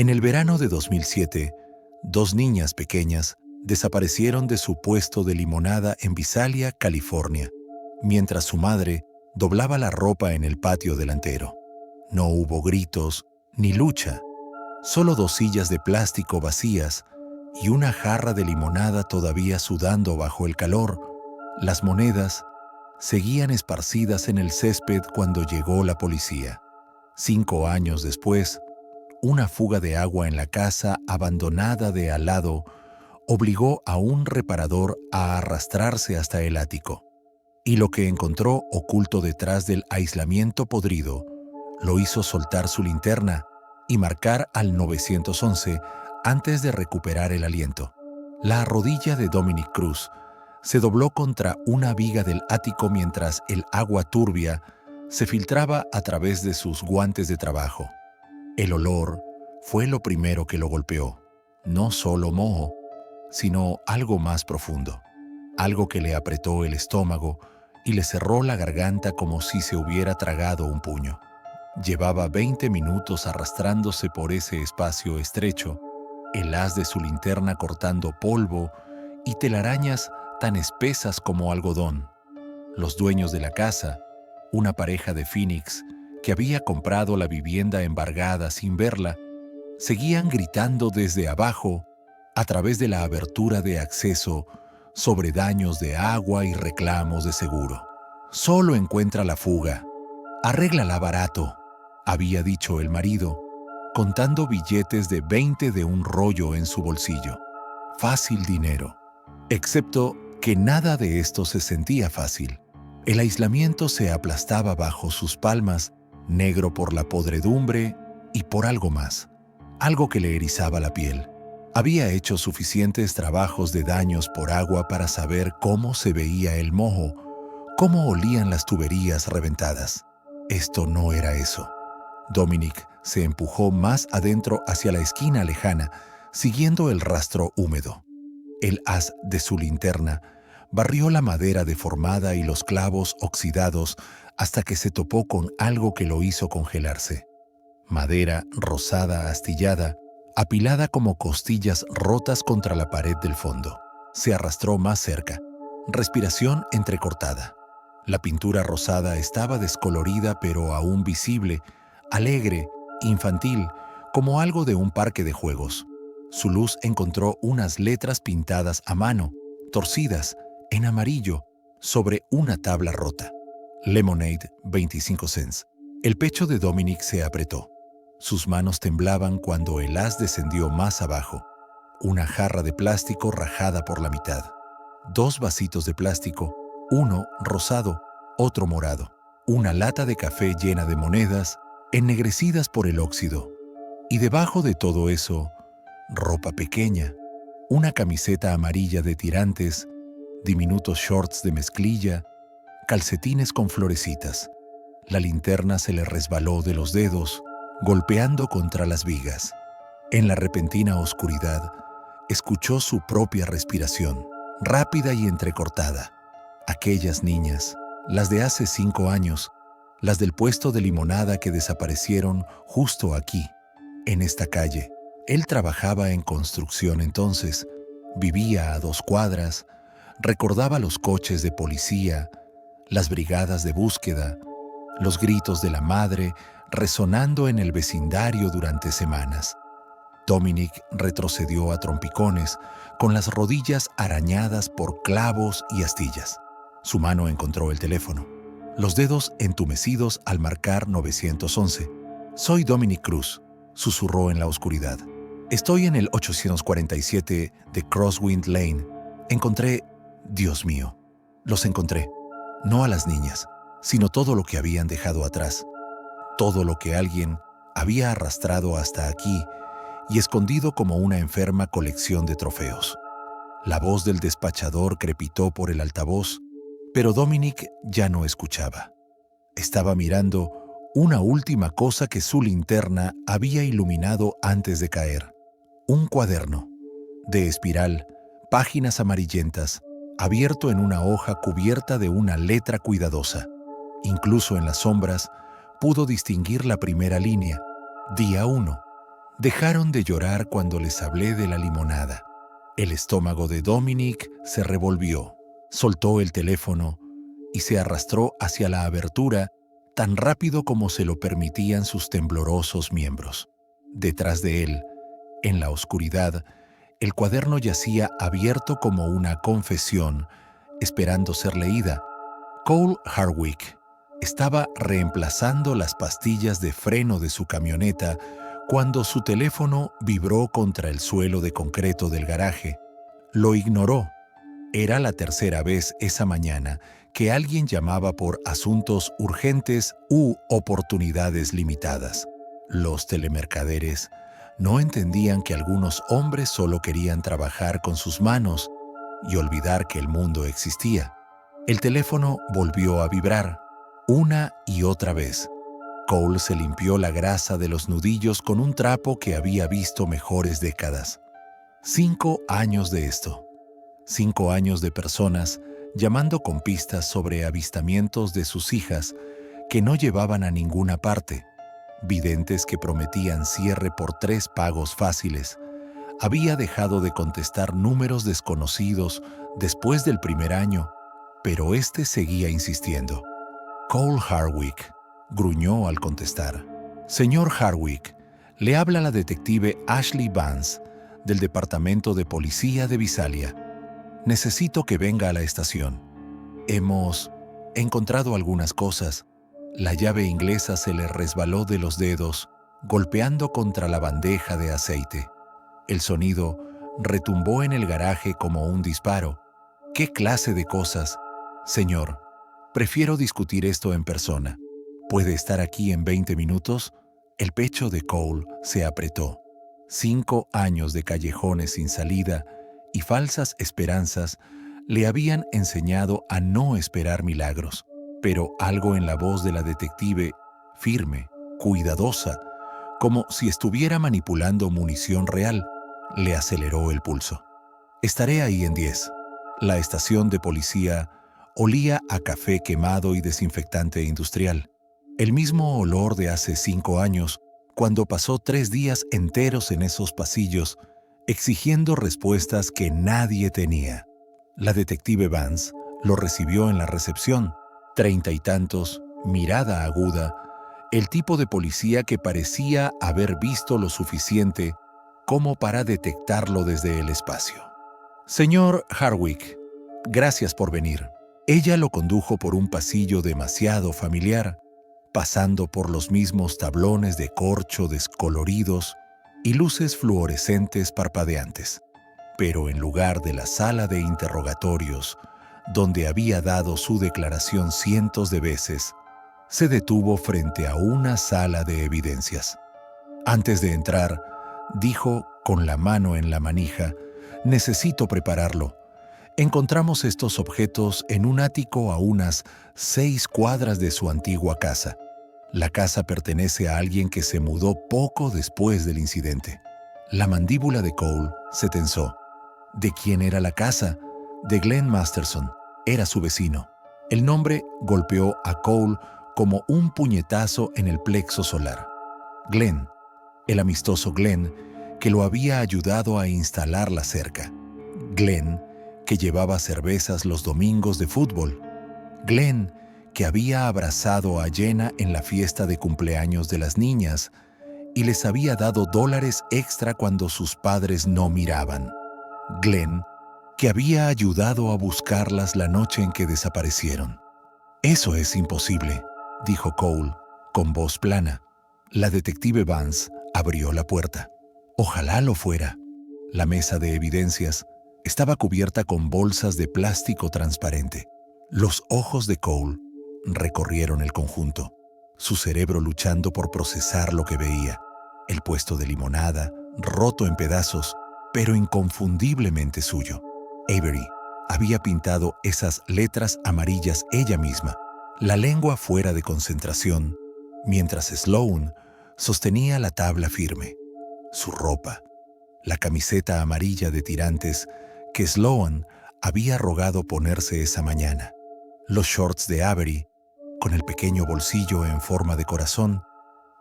En el verano de 2007, dos niñas pequeñas desaparecieron de su puesto de limonada en Visalia, California, mientras su madre doblaba la ropa en el patio delantero. No hubo gritos ni lucha, solo dos sillas de plástico vacías y una jarra de limonada todavía sudando bajo el calor. Las monedas seguían esparcidas en el césped cuando llegó la policía. 5 años después, una fuga de agua en la casa abandonada de al lado obligó a un reparador a arrastrarse hasta el ático. Y lo que encontró oculto detrás del aislamiento podrido lo hizo soltar su linterna y marcar al 911 antes de recuperar el aliento. La rodilla de Dominic Cruz se dobló contra una viga del ático mientras el agua turbia se filtraba a través de sus guantes de trabajo. El olor fue lo primero que lo golpeó. No solo moho, sino algo más profundo. Algo que le apretó el estómago y le cerró la garganta como si se hubiera tragado un puño. Llevaba 20 minutos arrastrándose por ese espacio estrecho, el haz de su linterna cortando polvo y telarañas tan espesas como algodón. Los dueños de la casa, una pareja de Phoenix que había comprado la vivienda embargada sin verla, seguían gritando desde abajo, a través de la abertura de acceso, sobre daños de agua y reclamos de seguro. «Solo encuentra la fuga. Arréglala barato», había dicho el marido, contando billetes de 20 de un rollo en su bolsillo. Fácil dinero. Excepto que nada de esto se sentía fácil. El aislamiento se aplastaba bajo sus palmas, negro por la podredumbre y por algo más, algo que le erizaba la piel. Había hecho suficientes trabajos de daños por agua para saber cómo se veía el moho, cómo olían las tuberías reventadas. Esto no era eso. Dominic se empujó más adentro hacia la esquina lejana, siguiendo el rastro húmedo. El haz de su linterna barrió la madera deformada y los clavos oxidados hasta que se topó con algo que lo hizo congelarse. Madera rosada astillada, apilada como costillas rotas contra la pared del fondo. Se arrastró más cerca. Respiración entrecortada. La pintura rosada estaba descolorida pero aún visible, alegre, infantil, como algo de un parque de juegos. Su luz encontró unas letras pintadas a mano, torcidas, en amarillo, sobre una tabla rota. Lemonade, 25 cents. El pecho de Dominic se apretó. Sus manos temblaban cuando el haz descendió más abajo. Una jarra de plástico rajada por la mitad. 2 vasitos de plástico, uno rosado, otro morado. Una lata de café llena de monedas, ennegrecidas por el óxido. Y debajo de todo eso, ropa pequeña, una camiseta amarilla de tirantes, diminutos shorts de mezclilla, calcetines con florecitas. La linterna se le resbaló de los dedos, golpeando contra las vigas. En la repentina oscuridad, escuchó su propia respiración, rápida y entrecortada. Aquellas niñas, las de hace 5 años, las del puesto de limonada que desaparecieron justo aquí, en esta calle. Él trabajaba en construcción entonces, vivía a 2 cuadras, recordaba los coches de policía, las brigadas de búsqueda, los gritos de la madre resonando en el vecindario durante semanas. Dominic retrocedió a trompicones, con las rodillas arañadas por clavos y astillas. Su mano encontró el teléfono, los dedos entumecidos al marcar 911. «Soy Dominic Cruz», susurró en la oscuridad. «Estoy en el 847 de Crosswind Lane. Encontré... Dios mío, los encontré. No a las niñas, sino todo lo que habían dejado atrás. Todo lo que alguien había arrastrado hasta aquí y escondido como una enferma colección de trofeos». La voz del despachador crepitó por el altavoz, pero Dominic ya no escuchaba. Estaba mirando una última cosa que su linterna había iluminado antes de caer. Un cuaderno, de espiral, páginas amarillentas, abierto en una hoja cubierta de una letra cuidadosa. Incluso en las sombras, pudo distinguir la primera línea, día 1, Dejaron de llorar cuando les hablé de la limonada. El estómago de Dominic se revolvió, soltó el teléfono y se arrastró hacia la abertura tan rápido como se lo permitían sus temblorosos miembros. Detrás de él, en la oscuridad, el cuaderno yacía abierto como una confesión, esperando ser leída. Cole Hardwick estaba reemplazando las pastillas de freno de su camioneta cuando su teléfono vibró contra el suelo de concreto del garaje. Lo ignoró. Era la tercera vez esa mañana que alguien llamaba por asuntos urgentes u oportunidades limitadas. Los telemercaderes no entendían que algunos hombres solo querían trabajar con sus manos y olvidar que el mundo existía. El teléfono volvió a vibrar, una y otra vez. Cole se limpió la grasa de los nudillos con un trapo que había visto mejores décadas. 5 años de esto. 5 años de personas llamando con pistas sobre avistamientos de sus hijas que no llevaban a ninguna parte. Videntes que prometían cierre por 3 pagos fáciles. Había dejado de contestar números desconocidos después del primer año, pero este seguía insistiendo. Cole Hardwick gruñó al contestar. Señor Hardwick, le habla la detective Ashley Vance, del Departamento de Policía de Visalia. Necesito que venga a la estación. Hemos encontrado algunas cosas. La llave inglesa se le resbaló de los dedos, golpeando contra la bandeja de aceite. El sonido retumbó en el garaje como un disparo. ¿Qué clase de cosas? Señor, prefiero discutir esto en persona. ¿Puede estar aquí en 20 minutos? El pecho de Cole se apretó. 5 años de callejones sin salida y falsas esperanzas le habían enseñado a no esperar milagros, pero algo en la voz de la detective, firme, cuidadosa, como si estuviera manipulando munición real, le aceleró el pulso. Estaré ahí en 10. La estación de policía olía a café quemado y desinfectante industrial. El mismo olor de hace 5 años, cuando pasó 3 días enteros en esos pasillos, exigiendo respuestas que nadie tenía. La detective Vance lo recibió en la recepción, 30 y tantos, mirada aguda, el tipo de policía que parecía haber visto lo suficiente como para detectarlo desde el espacio. Señor Hardwick, gracias por venir. Ella lo condujo por un pasillo demasiado familiar, pasando por los mismos tablones de corcho descoloridos y luces fluorescentes parpadeantes. Pero en lugar de la sala de interrogatorios, donde había dado su declaración cientos de veces, se detuvo frente a una sala de evidencias. Antes de entrar, dijo con la mano en la manija, «Necesito prepararlo. Encontramos estos objetos en un ático a unas 6 cuadras de su antigua casa. La casa pertenece a alguien que se mudó poco después del incidente». La mandíbula de Cole se tensó. ¿De quién era la casa? De Glenn Masterson. Era su vecino. El nombre golpeó a Cole como un puñetazo en el plexo solar. Glenn, el amistoso Glenn, que lo había ayudado a instalar la cerca. Glenn, que llevaba cervezas los domingos de fútbol. Glenn, que había abrazado a Jenna en la fiesta de cumpleaños de las niñas y les había dado $, extra cuando sus padres no miraban. Glenn, que había ayudado a buscarlas la noche en que desaparecieron. «Eso es imposible», dijo Cole, con voz plana. La detective Vance abrió la puerta. Ojalá lo fuera. La mesa de evidencias estaba cubierta con bolsas de plástico transparente. Los ojos de Cole recorrieron el conjunto, su cerebro luchando por procesar lo que veía. El puesto de limonada, roto en pedazos, pero inconfundiblemente suyo. Avery había pintado esas letras amarillas ella misma, la lengua fuera de concentración, mientras Sloan sostenía la tabla firme. Su ropa, la camiseta amarilla de tirantes que Sloan había rogado ponerse esa mañana, los shorts de Avery, con el pequeño bolsillo en forma de corazón,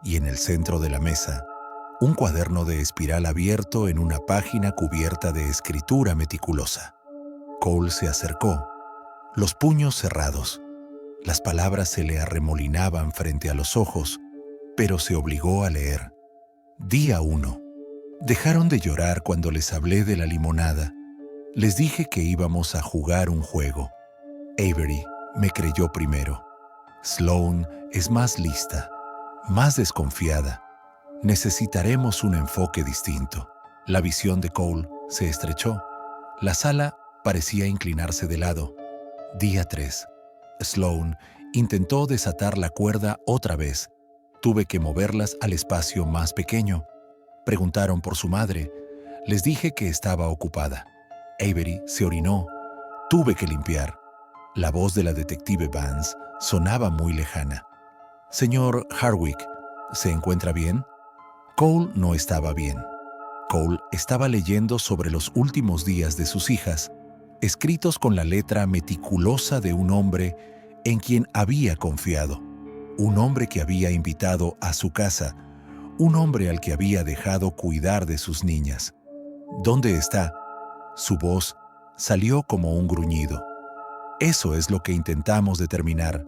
y en el centro de la mesa, un cuaderno de espiral abierto en una página cubierta de escritura meticulosa. Cole se acercó, los puños cerrados. Las palabras se le arremolinaban frente a los ojos, pero se obligó a leer. Día 1. Dejaron de llorar cuando les hablé de la limonada. Les dije que íbamos a jugar un juego. Avery me creyó primero. Sloane es más lista, más desconfiada. Necesitaremos un enfoque distinto. La visión de Cole se estrechó. La sala parecía inclinarse de lado. Día 3. Sloane intentó desatar la cuerda otra vez. Tuve que moverlas al espacio más pequeño. Preguntaron por su madre. Les dije que estaba ocupada. Avery se orinó. Tuve que limpiar. La voz de la detective Vance sonaba muy lejana. Señor Hardwick, ¿se encuentra bien? Cole no estaba bien. Cole estaba leyendo sobre los últimos días de sus hijas, escritos con la letra meticulosa de un hombre en quien había confiado, un hombre que había invitado a su casa, un hombre al que había dejado cuidar de sus niñas. ¿Dónde está? Su voz salió como un gruñido. Eso es lo que intentamos determinar.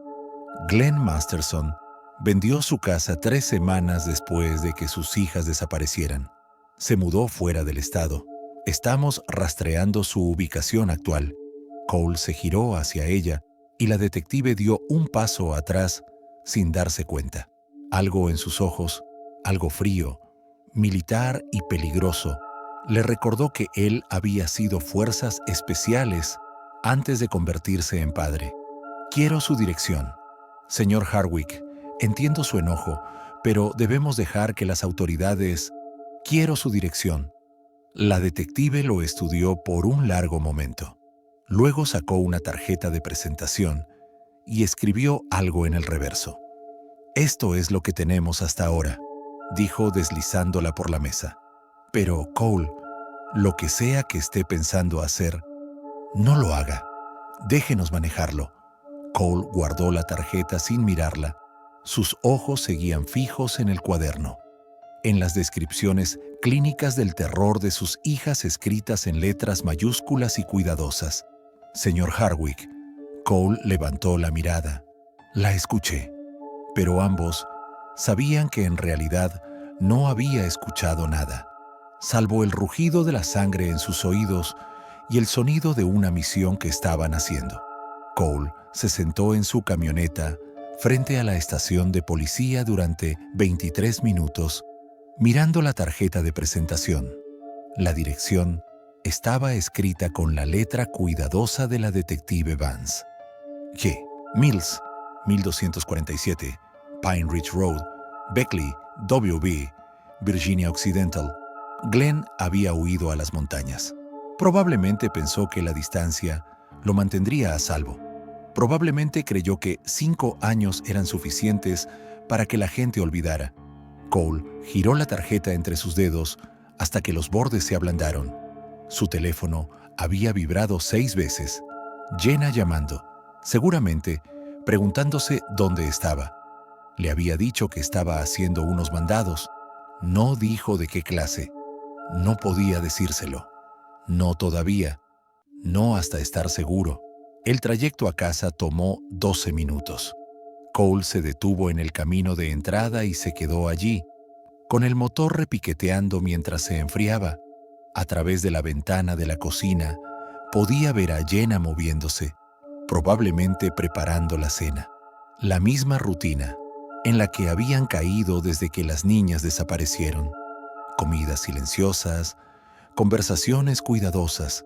Glenn Masterson vendió su casa 3 semanas después de que sus hijas desaparecieran. Se mudó fuera del estado. Estamos rastreando su ubicación actual. Cole se giró hacia ella y la detective dio un paso atrás sin darse cuenta. Algo en sus ojos, algo frío, militar y peligroso, le recordó que él había sido fuerzas especiales antes de convertirse en padre. Quiero su dirección. Señor Hardwick, entiendo su enojo, pero debemos dejar que las autoridades... Quiero su dirección. La detective lo estudió por un largo momento. Luego sacó una tarjeta de presentación y escribió algo en el reverso. Esto es lo que tenemos hasta ahora, dijo deslizándola por la mesa. Pero, Cole, lo que sea que esté pensando hacer, no lo haga. Déjenos manejarlo. Cole guardó la tarjeta sin mirarla. Sus ojos seguían fijos en el cuaderno, en las descripciones clínicas del terror de sus hijas escritas en letras mayúsculas y cuidadosas. Señor Hardwick, Cole levantó la mirada. La escuché, pero ambos sabían que en realidad no había escuchado nada, salvo el rugido de la sangre en sus oídos y el sonido de una misión que estaban haciendo. Cole se sentó en su camioneta frente a la estación de policía durante 23 minutos, mirando la tarjeta de presentación. La dirección estaba escrita con la letra cuidadosa de la detective Vance. G. Mills, 1247, Pine Ridge Road, Beckley, W.B., Virginia Occidental. Glenn había huido a las montañas. Probablemente pensó que la distancia lo mantendría a salvo. Probablemente creyó que 5 años eran suficientes para que la gente olvidara. Cole giró la tarjeta entre sus dedos hasta que los bordes se ablandaron. Su teléfono había vibrado 6 veces. Jenna llamando, seguramente preguntándose dónde estaba. Le había dicho que estaba haciendo unos mandados. No dijo de qué clase. No podía decírselo. No todavía. No hasta estar seguro. El trayecto a casa tomó 12 minutos. Cole se detuvo en el camino de entrada y se quedó allí, con el motor repiqueteando mientras se enfriaba. A través de la ventana de la cocina, podía ver a Jenna moviéndose, probablemente preparando la cena. La misma rutina en la que habían caído desde que las niñas desaparecieron. Comidas silenciosas, conversaciones cuidadosas,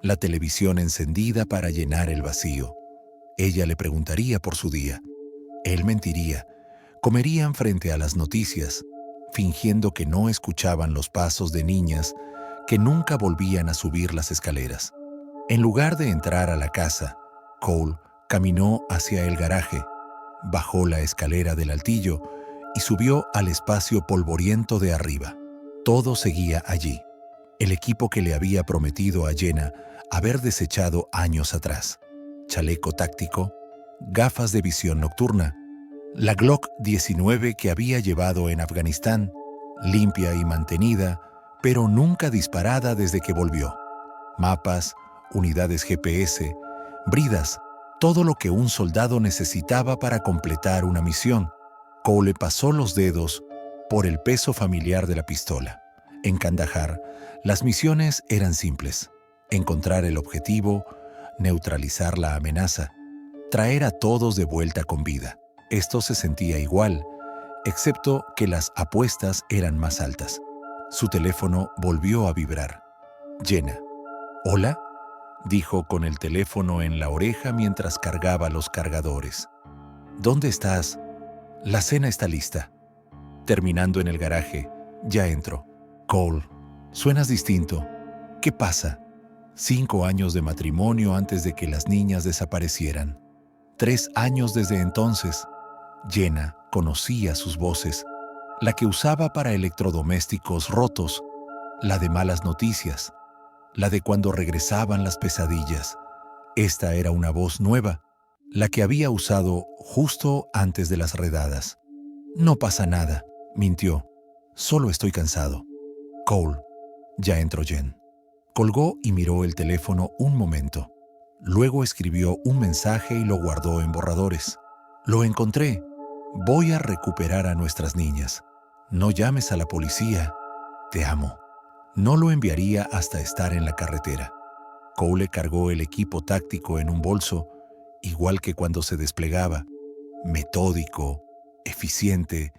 la televisión encendida para llenar el vacío. Ella le preguntaría por su día. Él mentiría. Comerían frente a las noticias, fingiendo que no escuchaban los pasos de niñas que nunca volvían a subir las escaleras. En lugar de entrar a la casa, Cole caminó hacia el garaje, bajó la escalera del altillo y subió al espacio polvoriento de arriba. Todo seguía allí. El equipo que le había prometido a Jenna haber desechado años atrás. Chaleco táctico, gafas de visión nocturna, la Glock 19 que había llevado en Afganistán, limpia y mantenida, pero nunca disparada desde que volvió. Mapas, unidades GPS, bridas, todo lo que un soldado necesitaba para completar una misión. Cole pasó los dedos por el peso familiar de la pistola. En Kandahar, las misiones eran simples: encontrar el objetivo, neutralizar la amenaza, traer a todos de vuelta con vida. Esto se sentía igual, excepto que las apuestas eran más altas. Su teléfono volvió a vibrar. Jenna. «¿Hola?», dijo con el teléfono en la oreja mientras cargaba los cargadores. «¿Dónde estás?». «La cena está lista». «Terminando en el garaje. Ya entro». «Cole, suenas distinto. ¿Qué pasa?». 5 años de matrimonio antes de que las niñas desaparecieran. 3 años desde entonces. Jenna conocía sus voces, la que usaba para electrodomésticos rotos, la de malas noticias, la de cuando regresaban las pesadillas. Esta era una voz nueva, la que había usado justo antes de las redadas. «No pasa nada», mintió. «Solo estoy cansado». «Cole». «Ya entró Jen». Colgó y miró el teléfono un momento. Luego escribió un mensaje y lo guardó en borradores. «Lo encontré. Voy a recuperar a nuestras niñas. No llames a la policía. Te amo». No lo enviaría hasta estar en la carretera. Cole cargó el equipo táctico en un bolso, igual que cuando se desplegaba, metódico, eficiente,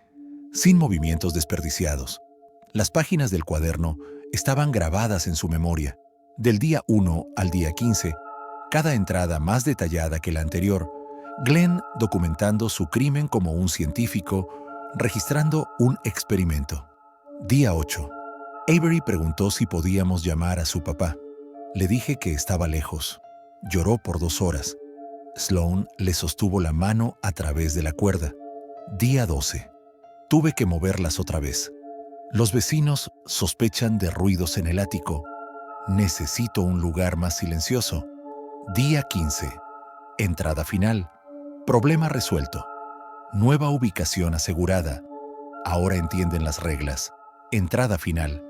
sin movimientos desperdiciados. Las páginas del cuaderno estaban grabadas en su memoria. Del día 1 al día 15, cada entrada más detallada que la anterior, Glenn documentando su crimen como un científico, registrando un experimento. Día 8. Avery preguntó si podíamos llamar a su papá. Le dije que estaba lejos. Lloró por 2 horas. Sloan le sostuvo la mano a través de la cuerda. Día 12. Tuve que moverlas otra vez. Los vecinos sospechan de ruidos en el ático. Necesito un lugar más silencioso. Día 15. Entrada final. Problema resuelto. Nueva ubicación asegurada. Ahora entienden las reglas. Entrada final.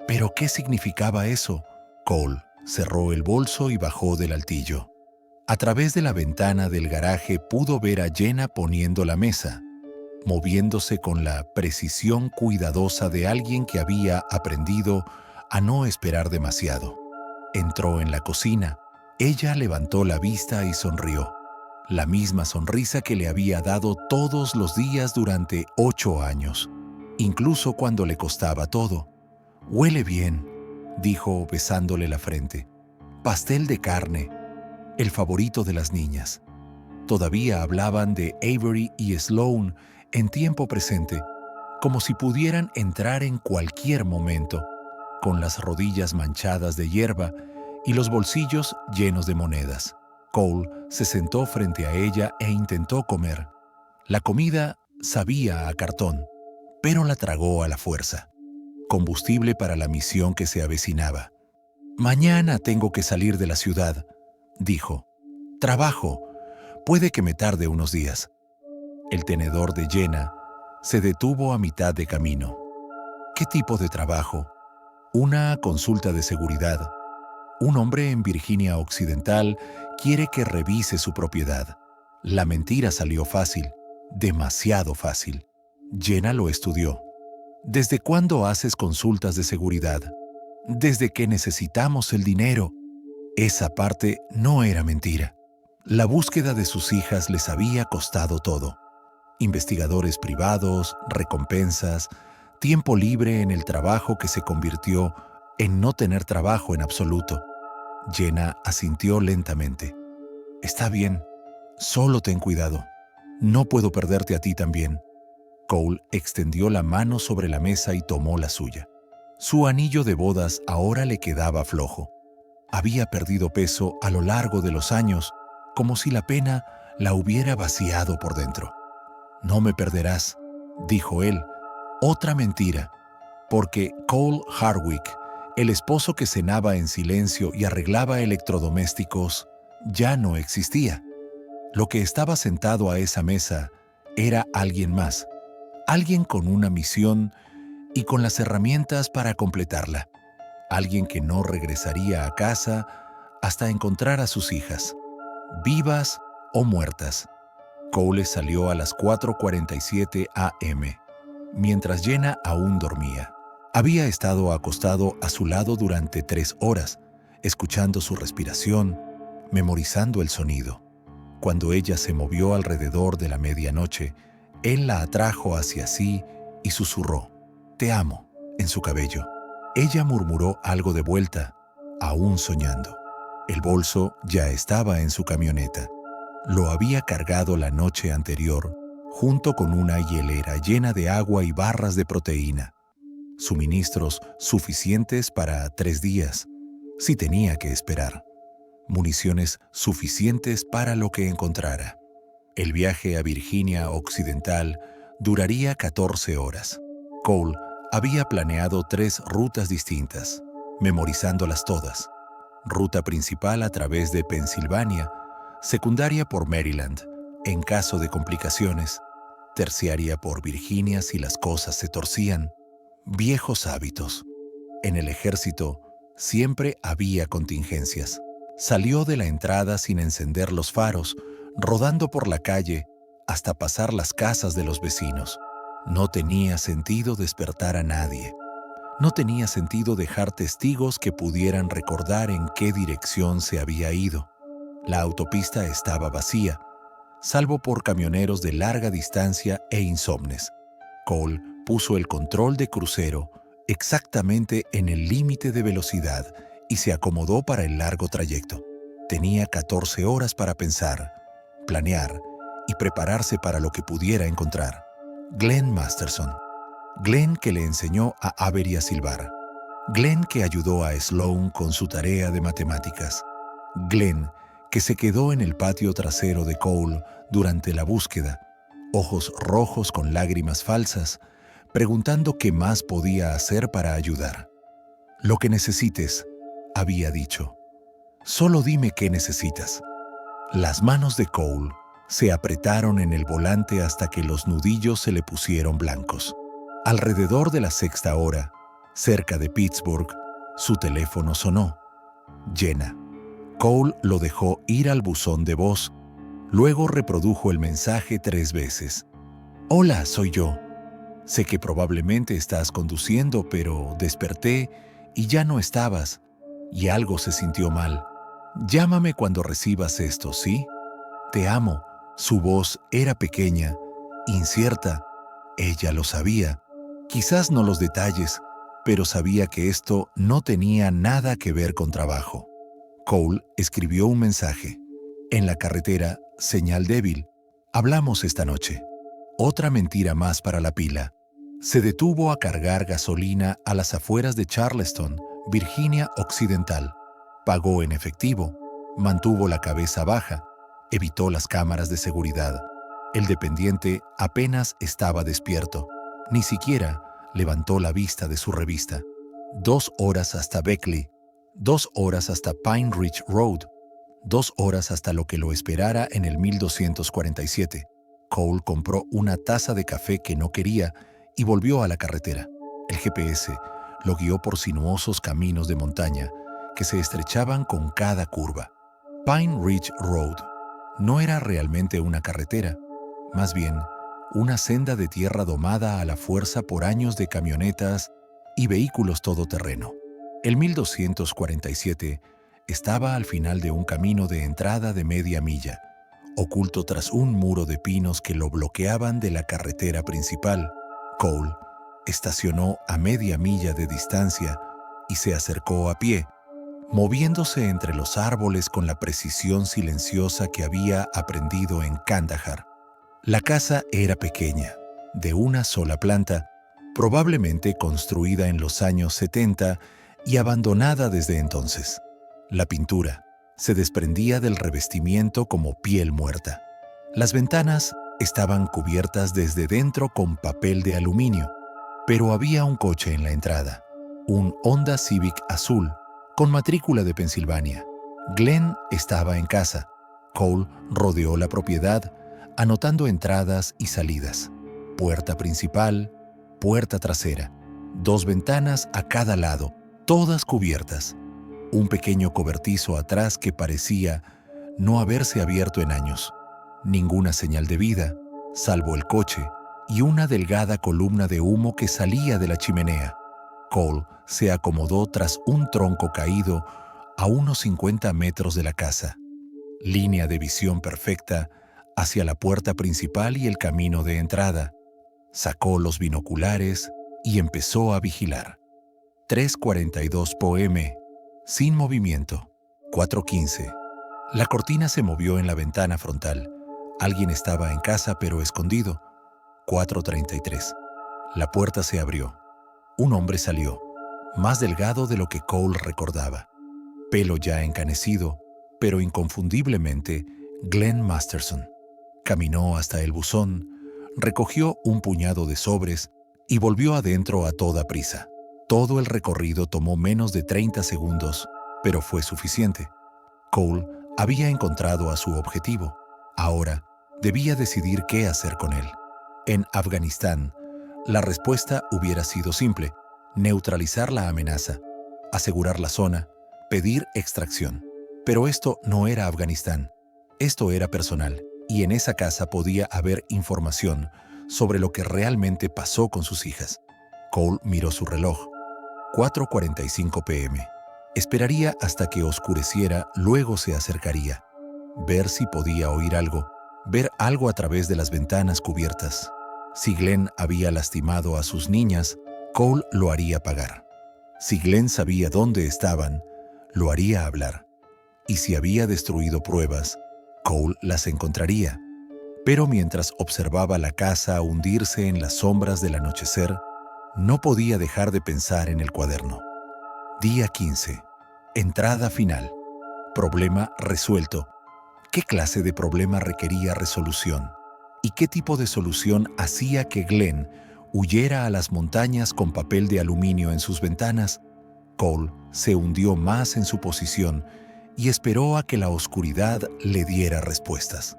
¿Pero qué significaba eso? Cole cerró el bolso y bajó del altillo. A través de la ventana del garaje pudo ver a Jenna poniendo la mesa, moviéndose con la precisión cuidadosa de alguien que había aprendido a no esperar demasiado. Entró en la cocina. Ella levantó la vista y sonrió. La misma sonrisa que le había dado todos los días durante 8 años, incluso cuando le costaba todo. «Huele bien», dijo besándole la frente. «Pastel de carne, el favorito de las niñas». Todavía hablaban de Avery y Sloan en tiempo presente, como si pudieran entrar en cualquier momento, con las rodillas manchadas de hierba y los bolsillos llenos de monedas. Cole se sentó frente a ella e intentó comer. La comida sabía a cartón, pero la tragó a la fuerza. Combustible para la misión que se avecinaba. «Mañana tengo que salir de la ciudad», dijo. «Trabajo. Puede que me tarde unos días». El tenedor de Jenna se detuvo a mitad de camino. «¿Qué tipo de trabajo?» «Una consulta de seguridad. Un hombre en Virginia Occidental quiere que revise su propiedad». La mentira salió fácil, demasiado fácil. Jenna lo estudió. «¿Desde cuándo haces consultas de seguridad?» «Desde que necesitamos el dinero». Esa parte no era mentira. La búsqueda de sus hijas les había costado todo. Investigadores privados, recompensas, tiempo libre en el trabajo que se convirtió en no tener trabajo en absoluto. Jenna asintió lentamente. «Está bien. Solo ten cuidado. No puedo perderte a ti también». Cole extendió la mano sobre la mesa y tomó la suya. Su anillo de bodas ahora le quedaba flojo. Había perdido peso a lo largo de los años, como si la pena la hubiera vaciado por dentro. «No me perderás», dijo él. Otra mentira, porque Cole Hardwick, el esposo que cenaba en silencio y arreglaba electrodomésticos, ya no existía. Lo que estaba sentado a esa mesa era alguien más. Alguien con una misión y con las herramientas para completarla. Alguien que no regresaría a casa hasta encontrar a sus hijas, vivas o muertas. Cole salió a las 4:47 a.m., mientras Jenna aún dormía. Había estado acostado a su lado durante 3 horas, escuchando su respiración, memorizando el sonido. Cuando ella se movió alrededor de la medianoche, él la atrajo hacia sí y susurró, «Te amo», en su cabello. Ella murmuró algo de vuelta, aún soñando. El bolso ya estaba en su camioneta. Lo había cargado la noche anterior, junto con una hielera llena de agua y barras de proteína. Suministros suficientes para 3 días, si tenía que esperar. Municiones suficientes para lo que encontrara. El viaje a Virginia Occidental duraría 14 horas. Cole había planeado 3 rutas distintas, memorizándolas todas. Ruta principal a través de Pensilvania, secundaria por Maryland, en caso de complicaciones, terciaria por Virginia si las cosas se torcían. Viejos hábitos. En el ejército siempre había contingencias. Salió de la entrada sin encender los faros, rodando por la calle hasta pasar las casas de los vecinos. No tenía sentido despertar a nadie. No tenía sentido dejar testigos que pudieran recordar en qué dirección se había ido. La autopista estaba vacía, salvo por camioneros de larga distancia e insomnes. Cole puso el control de crucero exactamente en el límite de velocidad y se acomodó para el largo trayecto. Tenía 14 horas para pensar, planear y prepararse para lo que pudiera encontrar. Glenn Masterson. Glenn que le enseñó a Avery a silbar. Glenn que ayudó a Sloan con su tarea de matemáticas. Glenn que se quedó en el patio trasero de Cole durante la búsqueda, ojos rojos con lágrimas falsas, preguntando qué más podía hacer para ayudar. «Lo que necesites», había dicho. «Solo dime qué necesitas». Las manos de Cole se apretaron en el volante hasta que los nudillos se le pusieron blancos. Alrededor de la 6ª hora, cerca de Pittsburgh, su teléfono sonó. Jenna. Cole lo dejó ir al buzón de voz, luego reprodujo el mensaje 3 veces. «Hola, soy yo. Sé que probablemente estás conduciendo, pero desperté y ya no estabas, y algo se sintió mal. Llámame cuando recibas esto, ¿sí? Te amo». Su voz era pequeña, incierta. Ella lo sabía. Quizás no los detalles, pero sabía que esto no tenía nada que ver con trabajo. Cole escribió un mensaje. «En la carretera, señal débil. Hablamos esta noche». Otra mentira más para la pila. Se detuvo a cargar gasolina a las afueras de Charleston, Virginia Occidental. Pagó en efectivo. Mantuvo la cabeza baja. Evitó las cámaras de seguridad. El dependiente apenas estaba despierto. Ni siquiera levantó la vista de su revista. 2 horas hasta Beckley. 2 horas hasta Pine Ridge Road. 2 horas hasta lo que lo esperara en el 1247. Cole compró una taza de café que no quería y volvió a la carretera. El GPS lo guió por sinuosos caminos de montaña que se estrechaban con cada curva. Pine Ridge Road no era realmente una carretera, más bien una senda de tierra domada a la fuerza por años de camionetas y vehículos todoterreno. El 1247 estaba al final de un camino de entrada de media milla, oculto tras un muro de pinos que lo bloqueaban de la carretera principal. Cole estacionó a media milla de distancia y se acercó a pie, moviéndose entre los árboles con la precisión silenciosa que había aprendido en Kandahar. La casa era pequeña, de una sola planta, probablemente construida en los años 70 y abandonada desde entonces. La pintura se desprendía del revestimiento como piel muerta. Las ventanas estaban cubiertas desde dentro con papel de aluminio, pero había un coche en la entrada, un Honda Civic azul, con matrícula de Pensilvania. Glenn estaba en casa. Cole rodeó la propiedad, anotando entradas y salidas. Puerta principal, puerta trasera. 2 ventanas a cada lado, todas cubiertas. Un pequeño cobertizo atrás que parecía no haberse abierto en años. Ninguna señal de vida, salvo el coche y una delgada columna de humo que salía de la chimenea. Cole se acomodó tras un tronco caído a unos 50 metros de la casa. Línea de visión perfecta hacia la puerta principal y el camino de entrada. Sacó los binoculares y empezó a vigilar. 3:42 p.m. Sin movimiento. 4:15. La cortina se movió en la ventana frontal. Alguien estaba en casa pero escondido. 4:33. La puerta se abrió. Un hombre salió, más delgado de lo que Cole recordaba. Pelo ya encanecido, pero inconfundiblemente Glenn Masterson. Caminó hasta el buzón, recogió un puñado de sobres y volvió adentro a toda prisa. Todo el recorrido tomó menos de 30 segundos, pero fue suficiente. Cole había encontrado a su objetivo. Ahora debía decidir qué hacer con él. En Afganistán, la respuesta hubiera sido simple: neutralizar la amenaza, asegurar la zona, pedir extracción. Pero esto no era Afganistán. Esto era personal, y en esa casa podía haber información sobre lo que realmente pasó con sus hijas. Cole miró su reloj. 4:45 p.m. Esperaría hasta que oscureciera, luego se acercaría. Ver si podía oír algo, ver algo a través de las ventanas cubiertas. Si Glenn había lastimado a sus niñas, Cole lo haría pagar. Si Glenn sabía dónde estaban, lo haría hablar. Y si había destruido pruebas, Cole las encontraría. Pero mientras observaba la casa hundirse en las sombras del anochecer, no podía dejar de pensar en el cuaderno. Día 15. Entrada final. Problema resuelto. ¿Qué clase de problema requería resolución? ¿Y qué tipo de solución hacía que Glenn huyera a las montañas con papel de aluminio en sus ventanas? Cole se hundió más en su posición y esperó a que la oscuridad le diera respuestas.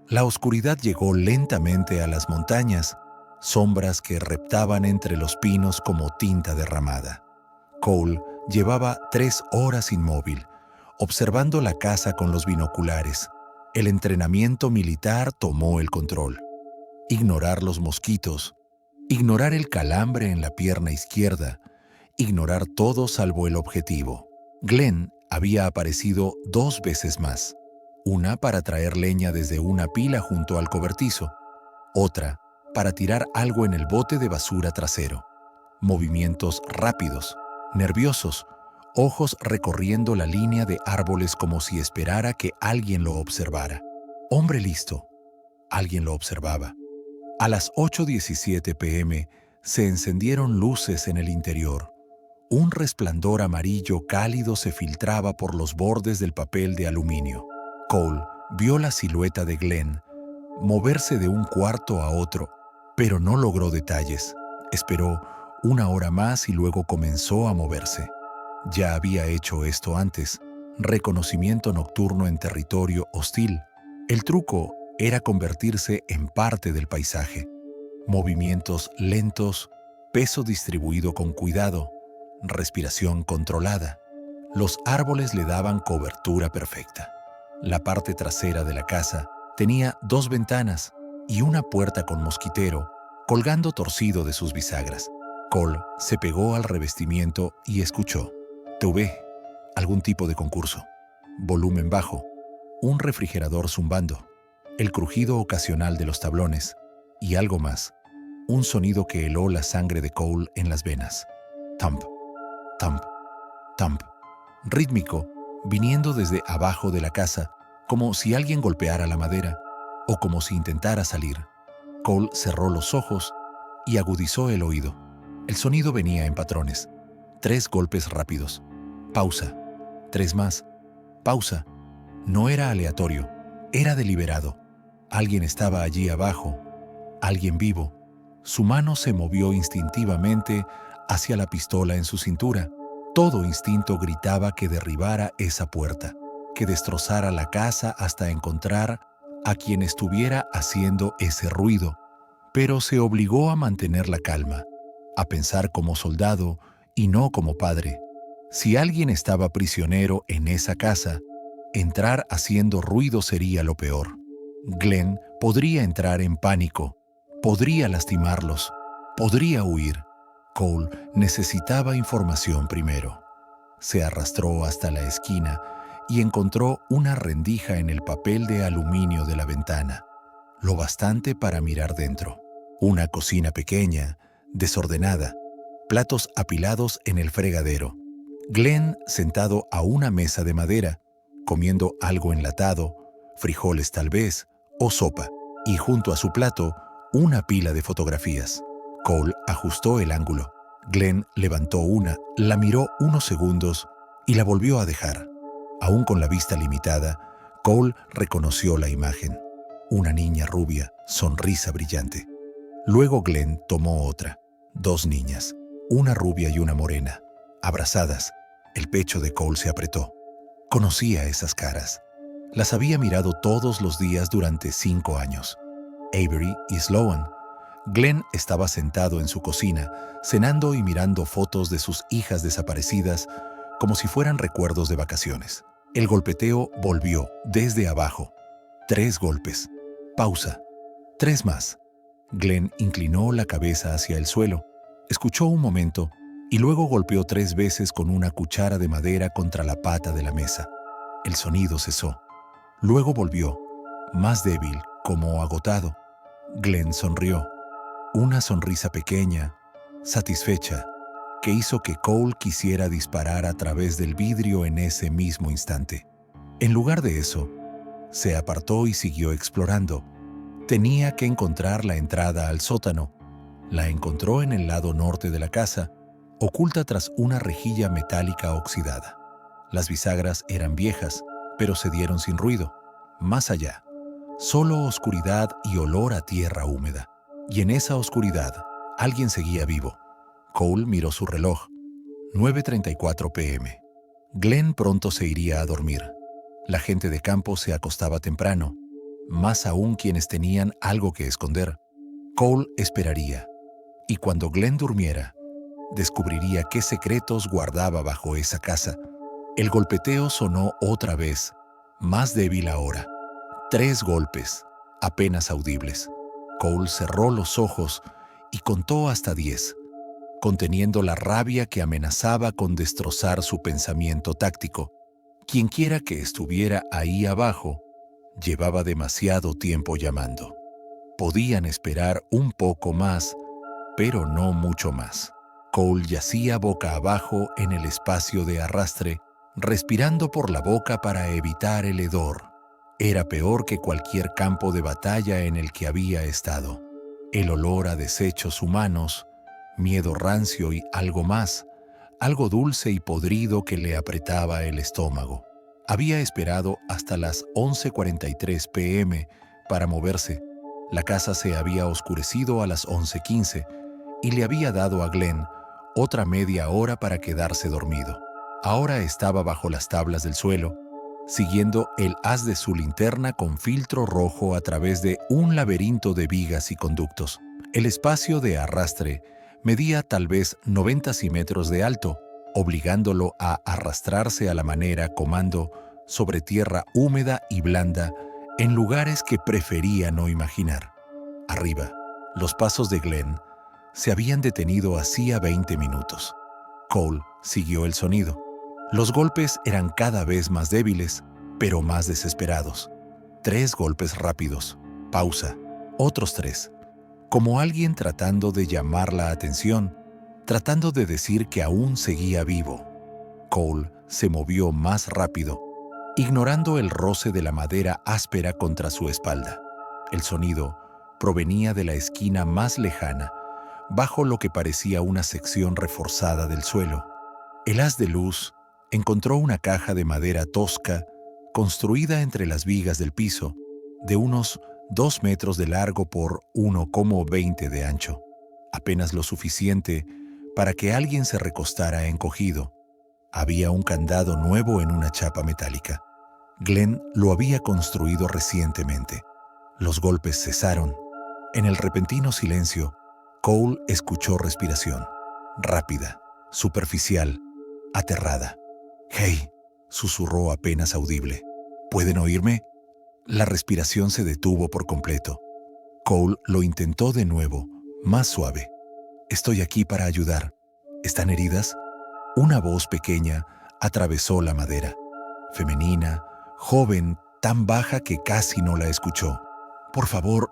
La oscuridad llegó lentamente a las montañas, sombras que reptaban entre los pinos como tinta derramada. Cole llevaba 3 horas inmóvil, observando la casa con los binoculares. El entrenamiento militar tomó el control. Ignorar los mosquitos, ignorar el calambre en la pierna izquierda, ignorar todo salvo el objetivo. Glenn había aparecido 2 veces más. Una para traer leña desde una pila junto al cobertizo, otra para tirar algo en el bote de basura trasero. Movimientos rápidos, nerviosos, ojos recorriendo la línea de árboles como si esperara que alguien lo observara. Hombre listo. Alguien lo observaba. A las 8:17 p.m. se encendieron luces en el interior. Un resplandor amarillo cálido se filtraba por los bordes del papel de aluminio. Cole vio la silueta de Glenn moverse de un cuarto a otro, pero no logró detalles. Esperó 1 hora más y luego comenzó a moverse. Ya había hecho esto antes. Reconocimiento nocturno en territorio hostil. El truco era convertirse en parte del paisaje. Movimientos lentos, peso distribuido con cuidado, respiración controlada. Los árboles le daban cobertura perfecta. La parte trasera de la casa tenía 2 ventanas y una puerta con mosquitero colgando torcido de sus bisagras. Cole se pegó al revestimiento y escuchó. TV, algún tipo de concurso, volumen bajo, un refrigerador zumbando, el crujido ocasional de los tablones y algo más, un sonido que heló la sangre de Cole en las venas. Thump, thump, thump, rítmico, viniendo desde abajo de la casa, como si alguien golpeara la madera o como si intentara salir. Cole cerró los ojos y agudizó el oído. El sonido venía en patrones. 3 golpes rápidos. Pausa. 3 más. Pausa. No era aleatorio, era deliberado. Alguien estaba allí abajo. Alguien vivo. Su mano se movió instintivamente hacia la pistola en su cintura. Todo instinto gritaba que derribara esa puerta, que destrozara la casa hasta encontrar a quien estuviera haciendo ese ruido. Pero se obligó a mantener la calma. a pensar como soldado y no como padre. Si alguien estaba prisionero en esa casa, entrar haciendo ruido sería lo peor. Glenn podría entrar en pánico, podría lastimarlos, podría huir. Cole necesitaba información primero. Se arrastró hasta la esquina y encontró una rendija en el papel de aluminio de la ventana, lo bastante para mirar dentro. Una cocina pequeña, desordenada, platos apilados en el fregadero. Glenn sentado a una mesa de madera, comiendo algo enlatado, frijoles tal vez, o sopa, y junto a su plato, una pila de fotografías. Cole ajustó el ángulo. Glenn levantó una, la miró unos segundos y la volvió a dejar. Aún con la vista limitada, Cole reconoció la imagen. Una niña rubia, sonrisa brillante. Luego Glenn tomó otra. 2 niñas, una rubia y una morena, abrazadas. El pecho de Cole se apretó. Conocía esas caras. Las había mirado todos los días durante 5 años. Avery y Sloan. Glenn estaba sentado en su cocina, cenando y mirando fotos de sus hijas desaparecidas como si fueran recuerdos de vacaciones. El golpeteo volvió desde abajo. 3 golpes. Pausa. 3 más. Glenn inclinó la cabeza hacia el suelo, escuchó un momento y luego golpeó 3 veces con una cuchara de madera contra la pata de la mesa. El sonido cesó. Luego volvió, más débil, como agotado. Glenn sonrió. Una sonrisa pequeña, satisfecha, que hizo que Cole quisiera disparar a través del vidrio en ese mismo instante. En lugar de eso, se apartó y siguió explorando. Tenía que encontrar la entrada al sótano. La encontró en el lado norte de la casa, oculta tras una rejilla metálica oxidada. Las bisagras eran viejas, pero se dieron sin ruido. Más allá, solo oscuridad y olor a tierra húmeda. Y en esa oscuridad, alguien seguía vivo. Cole miró su reloj. 9:34 p.m. Glenn pronto se iría a dormir. La gente de campo se acostaba temprano, más aún quienes tenían algo que esconder. Cole esperaría, y cuando Glenn durmiera, descubriría qué secretos guardaba bajo esa casa. El golpeteo sonó otra vez, más débil ahora. 3 golpes, apenas audibles. Cole cerró los ojos y contó hasta 10, conteniendo la rabia que amenazaba con destrozar su pensamiento táctico. Quienquiera que estuviera ahí abajo, llevaba demasiado tiempo llamando. Podían esperar un poco más, pero no mucho más. Cole yacía boca abajo en el espacio de arrastre, respirando por la boca para evitar el hedor. Era peor que cualquier campo de batalla en el que había estado. El olor a desechos humanos, miedo rancio y algo más, algo dulce y podrido que le apretaba el estómago. Había esperado hasta las 11:43 p.m. para moverse. La casa se había oscurecido a las 11:15 y le había dado a Glenn otra media hora para quedarse dormido. Ahora estaba bajo las tablas del suelo, siguiendo el haz de su linterna con filtro rojo a través de un laberinto de vigas y conductos. El espacio de arrastre medía tal vez 90 metros de alto, obligándolo a arrastrarse a la manera comando sobre tierra húmeda y blanda en lugares que prefería no imaginar. Arriba, los pasos de Glenn se habían detenido hacía 20 minutos. Cole siguió el sonido. Los golpes eran cada vez más débiles, pero más desesperados. 3 golpes rápidos. Pausa. Otros 3. Como alguien tratando de llamar la atención, tratando de decir que aún seguía vivo. Cole se movió más rápido, ignorando el roce de la madera áspera contra su espalda. El sonido provenía de la esquina más lejana, bajo lo que parecía una sección reforzada del suelo. El haz de luz encontró una caja de madera tosca, construida entre las vigas del piso, de unos 2 metros de largo por 1,20 de ancho, apenas lo suficiente para que alguien se recostara encogido. Había un candado nuevo en una chapa metálica. Glenn lo había construido recientemente. Los golpes cesaron. En el repentino silencio, Cole escuchó respiración. Rápida, superficial, aterrada. «Hey», susurró apenas audible. «¿Pueden oírme?» La respiración se detuvo por completo. Cole lo intentó de nuevo, más suave. «Estoy aquí para ayudar. ¿Están heridas?» Una voz pequeña atravesó la madera. Femenina, joven, tan baja que casi no la escuchó. «Por favor,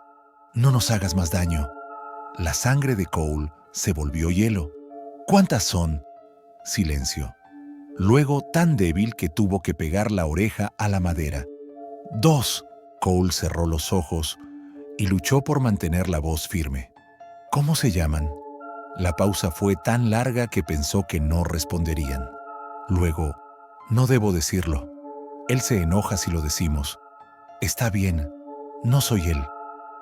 no nos hagas más daño». La sangre de Cole se volvió hielo. «¿Cuántas son?» Silencio. Luego tan débil que tuvo que pegar la oreja a la madera. «2». Cole cerró los ojos y luchó por mantener la voz firme. «¿Cómo se llaman?» La pausa fue tan larga que pensó que no responderían. Luego, «No debo decirlo. Él se enoja si lo decimos». «Está bien. No soy él.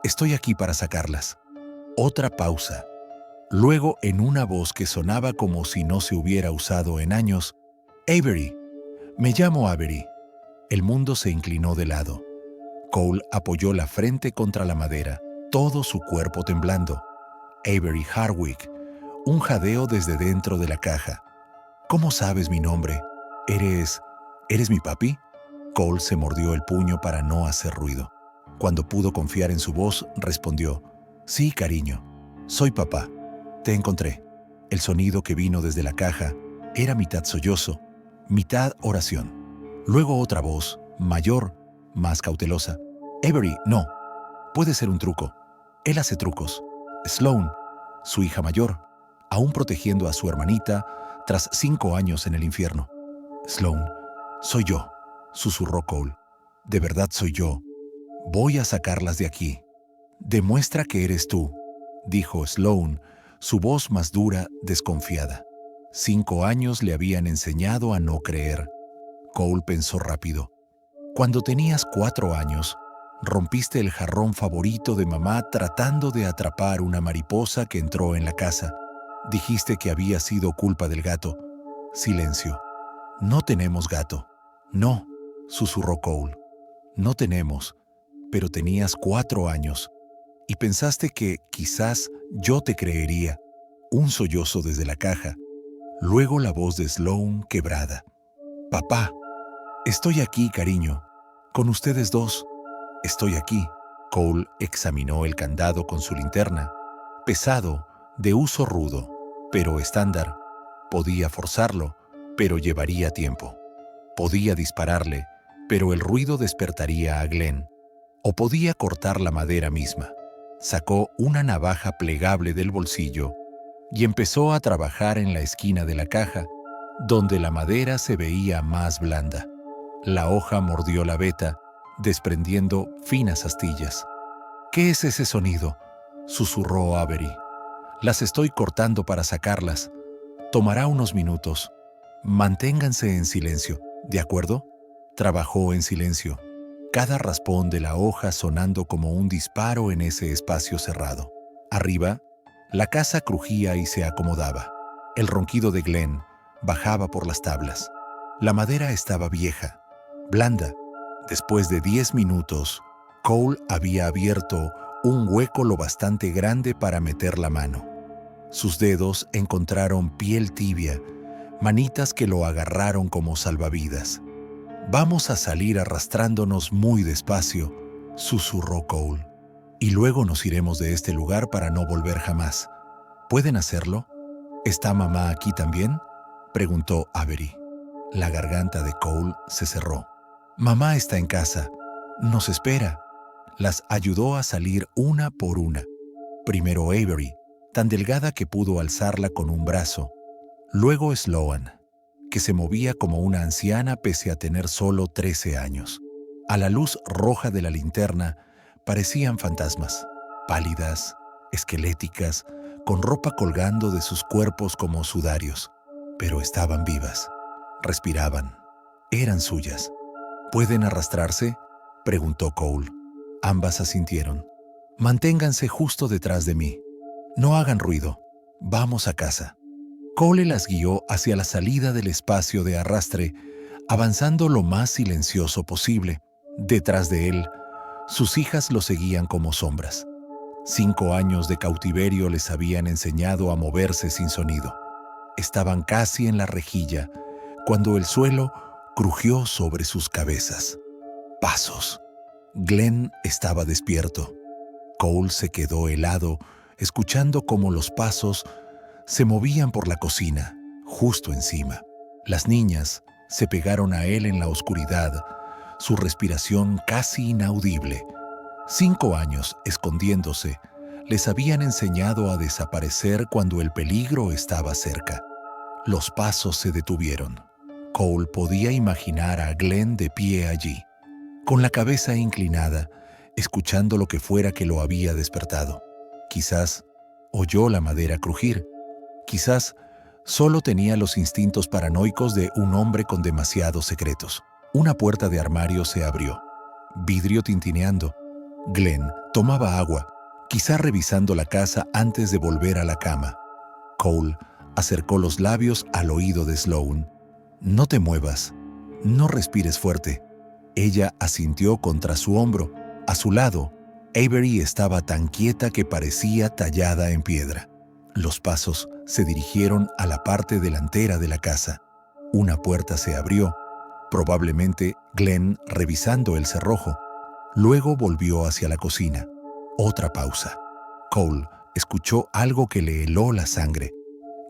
Estoy aquí para sacarlas». Otra pausa. Luego, en una voz que sonaba como si no se hubiera usado en años, «Avery. Me llamo Avery». El mundo se inclinó de lado. Cole apoyó la frente contra la madera, todo su cuerpo temblando. «Avery Hardwick». Un jadeo desde dentro de la caja. «¿Cómo sabes mi nombre? ¿Eres mi papi?» Cole se mordió el puño para no hacer ruido. Cuando pudo confiar en su voz, respondió: «Sí, cariño. Soy papá. Te encontré». El sonido que vino desde la caja era mitad sollozo, mitad oración. Luego otra voz, mayor, más cautelosa. «Avery, no. Puede ser un truco. Él hace trucos». Sloan, su hija mayor, aún protegiendo a su hermanita tras 5 años en el infierno. «Sloan, soy yo», susurró Cole. «De verdad soy yo. Voy a sacarlas de aquí». «Demuestra que eres tú», dijo Sloan, su voz más dura, desconfiada. 5 años le habían enseñado a no creer. Cole pensó rápido. «Cuando tenías 4 años, rompiste el jarrón favorito de mamá tratando de atrapar una mariposa que entró en la casa. Dijiste que había sido culpa del gato». Silencio. «No tenemos gato». «No», susurró Cole. «No tenemos, pero tenías 4 años. Y pensaste que quizás yo te creería». Un sollozo desde la caja. Luego la voz de Sloan quebrada. «Papá, estoy aquí, cariño. Con ustedes dos. Estoy aquí». Cole examinó el candado con su linterna. Pesado, de uso rudo, pero estándar. Podía forzarlo, pero llevaría tiempo. Podía dispararle, pero el ruido despertaría a Glenn. O podía cortar la madera misma. Sacó una navaja plegable del bolsillo y empezó a trabajar en la esquina de la caja, donde la madera se veía más blanda. La hoja mordió la veta, desprendiendo finas astillas. «¿Qué es ese sonido?», susurró Avery. «Las estoy cortando para sacarlas. Tomará unos minutos. Manténganse en silencio, ¿de acuerdo?». Trabajó en silencio, cada raspón de la hoja sonando como un disparo en ese espacio cerrado. Arriba, la casa crujía y se acomodaba. El ronquido de Glenn bajaba por las tablas. La madera estaba vieja, blanda. Después de 10 minutos, Cole había abierto un hueco lo bastante grande para meter la mano. Sus dedos encontraron piel tibia, manitas que lo agarraron como salvavidas. «Vamos a salir arrastrándonos muy despacio», susurró Cole. «Y luego nos iremos de este lugar para no volver jamás. ¿Pueden hacerlo?». «¿Está mamá aquí también?», preguntó Avery. La garganta de Cole se cerró. «Mamá está en casa. Nos espera». Las ayudó a salir una por una. Primero Avery, tan delgada que pudo alzarla con un brazo. Luego Sloan, que se movía como una anciana pese a tener solo 13 años. A la luz roja de la linterna parecían fantasmas, pálidas, esqueléticas, con ropa colgando de sus cuerpos como sudarios. Pero estaban vivas, respiraban, eran suyas. «¿Pueden arrastrarse?», preguntó Cole. Ambas asintieron. «Manténganse justo detrás de mí. No hagan ruido. Vamos a casa». Cole las guió hacia la salida del espacio de arrastre, avanzando lo más silencioso posible. Detrás de él, sus hijas lo seguían como sombras. 5 años de cautiverio les habían enseñado a moverse sin sonido. Estaban casi en la rejilla cuando el suelo crujió sobre sus cabezas. Pasos. Glenn estaba despierto. Cole se quedó helado, escuchando cómo los pasos se movían por la cocina, justo encima. Las niñas se pegaron a él en la oscuridad, su respiración casi inaudible. 5 años escondiéndose les habían enseñado a desaparecer cuando el peligro estaba cerca. Los pasos se detuvieron. Cole podía imaginar a Glenn de pie allí, con la cabeza inclinada, escuchando lo que fuera que lo había despertado. Quizás oyó la madera crujir. Quizás solo tenía los instintos paranoicos de un hombre con demasiados secretos. Una puerta de armario se abrió. Vidrio tintineando. Glenn tomaba agua, quizá revisando la casa antes de volver a la cama. Cole acercó los labios al oído de Sloane. «No te muevas. No respires fuerte». Ella asintió contra su hombro. A su lado, Avery estaba tan quieta que parecía tallada en piedra. Los pasos se dirigieron a la parte delantera de la casa. Una puerta se abrió, probablemente Glenn revisando el cerrojo. Luego volvió hacia la cocina. Otra pausa. Cole escuchó algo que le heló la sangre.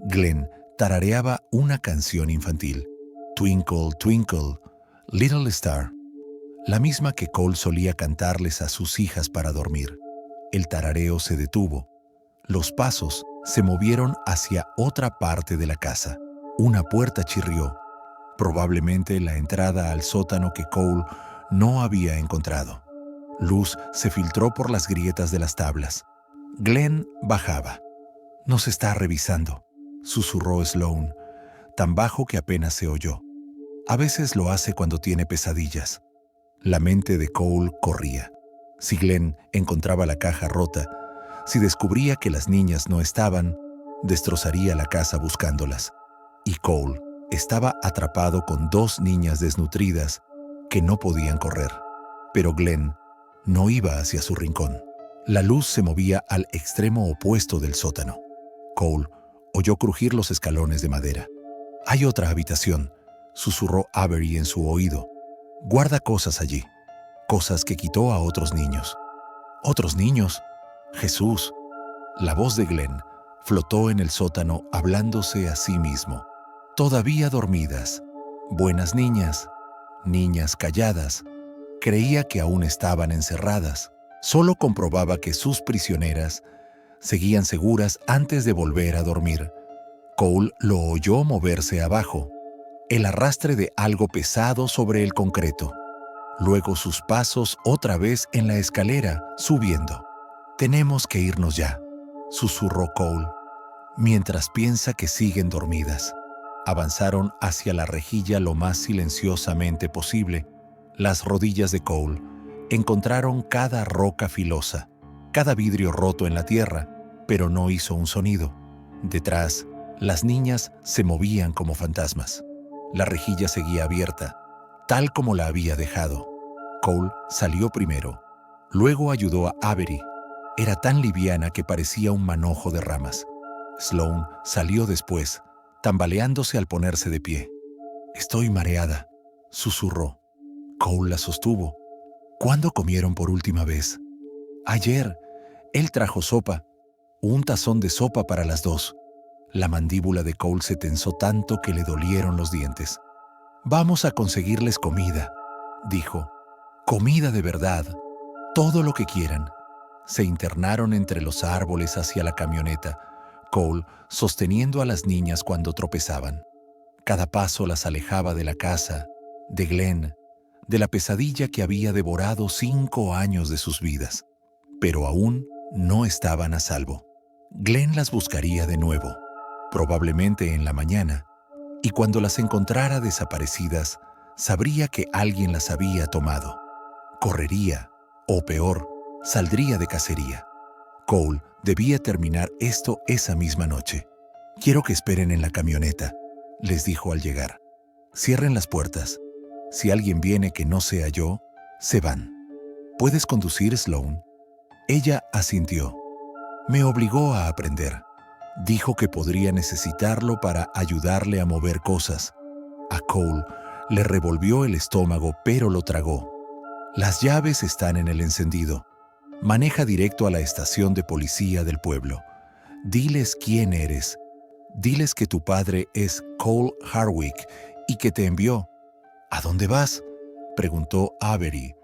Glenn tarareaba una canción infantil. Twinkle, twinkle, little star. La misma que Cole solía cantarles a sus hijas para dormir. El tarareo se detuvo. Los pasos se movieron hacia otra parte de la casa. Una puerta chirrió, probablemente la entrada al sótano que Cole no había encontrado. Luz se filtró por las grietas de las tablas. Glenn bajaba. «Nos está revisando», susurró Sloane, tan bajo que apenas se oyó. A veces lo hace cuando tiene pesadillas. La mente de Cole corría. Si Glenn encontraba la caja rota, si descubría que las niñas no estaban, destrozaría la casa buscándolas. Y Cole estaba atrapado con 2 niñas desnutridas que no podían correr. Pero Glenn no iba hacia su rincón. La luz se movía al extremo opuesto del sótano. Cole oyó crujir los escalones de madera. «Hay otra habitación», susurró Avery en su oído. «Guarda cosas allí, cosas que quitó a otros niños». «¿Otros niños? Jesús». La voz de Glenn flotó en el sótano hablándose a sí mismo. Todavía dormidas, buenas niñas, niñas calladas. Creía que aún estaban encerradas. Solo comprobaba que sus prisioneras seguían seguras antes de volver a dormir. Cole lo oyó moverse abajo, el arrastre de algo pesado sobre el concreto. Luego sus pasos otra vez en la escalera, subiendo. «Tenemos que irnos ya», susurró Cole, mientras piensa que siguen dormidas. Avanzaron hacia la rejilla lo más silenciosamente posible. Las rodillas de Cole encontraron cada roca filosa, cada vidrio roto en la tierra, pero no hizo un sonido. Detrás, las niñas se movían como fantasmas. La rejilla seguía abierta, tal como la había dejado. Cole salió primero. Luego ayudó a Avery. Era tan liviana que parecía un manojo de ramas. Sloane salió después, tambaleándose al ponerse de pie. «Estoy mareada», susurró. Cole la sostuvo. «¿Cuándo comieron por última vez?» «Ayer. Él trajo sopa. Un tazón de sopa para las 2». La mandíbula de Cole se tensó tanto que le dolieron los dientes. «Vamos a conseguirles comida», dijo. «Comida de verdad. Todo lo que quieran». Se internaron entre los árboles hacia la camioneta, Cole sosteniendo a las niñas cuando tropezaban. Cada paso las alejaba de la casa, de Glenn, de la pesadilla que había devorado 5 años de sus vidas. Pero aún no estaban a salvo. Glenn las buscaría de nuevo, probablemente en la mañana, y cuando las encontrara desaparecidas, sabría que alguien las había tomado. Correría, o peor, saldría de cacería. Cole debía terminar esto esa misma noche. «Quiero que esperen en la camioneta», les dijo al llegar. «Cierren las puertas. Si alguien viene que no sea yo, se van». «¿Puedes conducir, Sloane?» Ella asintió. Me obligó a aprender. Dijo que podría necesitarlo para ayudarle a mover cosas. A Cole le revolvió el estómago, pero lo tragó. Las llaves están en el encendido. Maneja directo a la estación de policía del pueblo. Diles quién eres. Diles que tu padre es Cole Hardwick y que te envió. ¿A dónde vas?, preguntó Avery,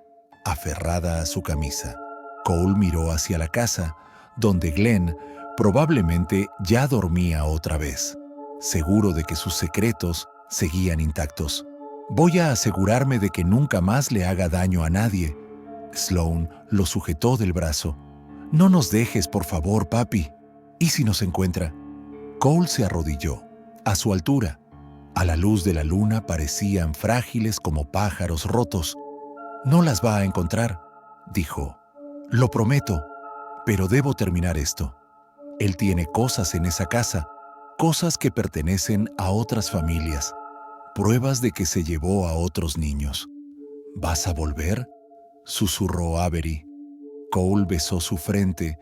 aferrada a su camisa. Cole miró hacia la casa, donde Glenn probablemente ya dormía otra vez, seguro de que sus secretos seguían intactos. Voy a asegurarme de que nunca más le haga daño a nadie. Sloan lo sujetó del brazo. No nos dejes, por favor, papi. ¿Y si nos encuentra? Cole se arrodilló. A su altura, a la luz de la luna, parecían frágiles como pájaros rotos. No las va a encontrar, dijo. Lo prometo, pero debo terminar esto. Él tiene cosas en esa casa, cosas que pertenecen a otras familias, pruebas de que se llevó a otros niños. ¿Vas a volver?, susurró Avery. Cole besó su frente,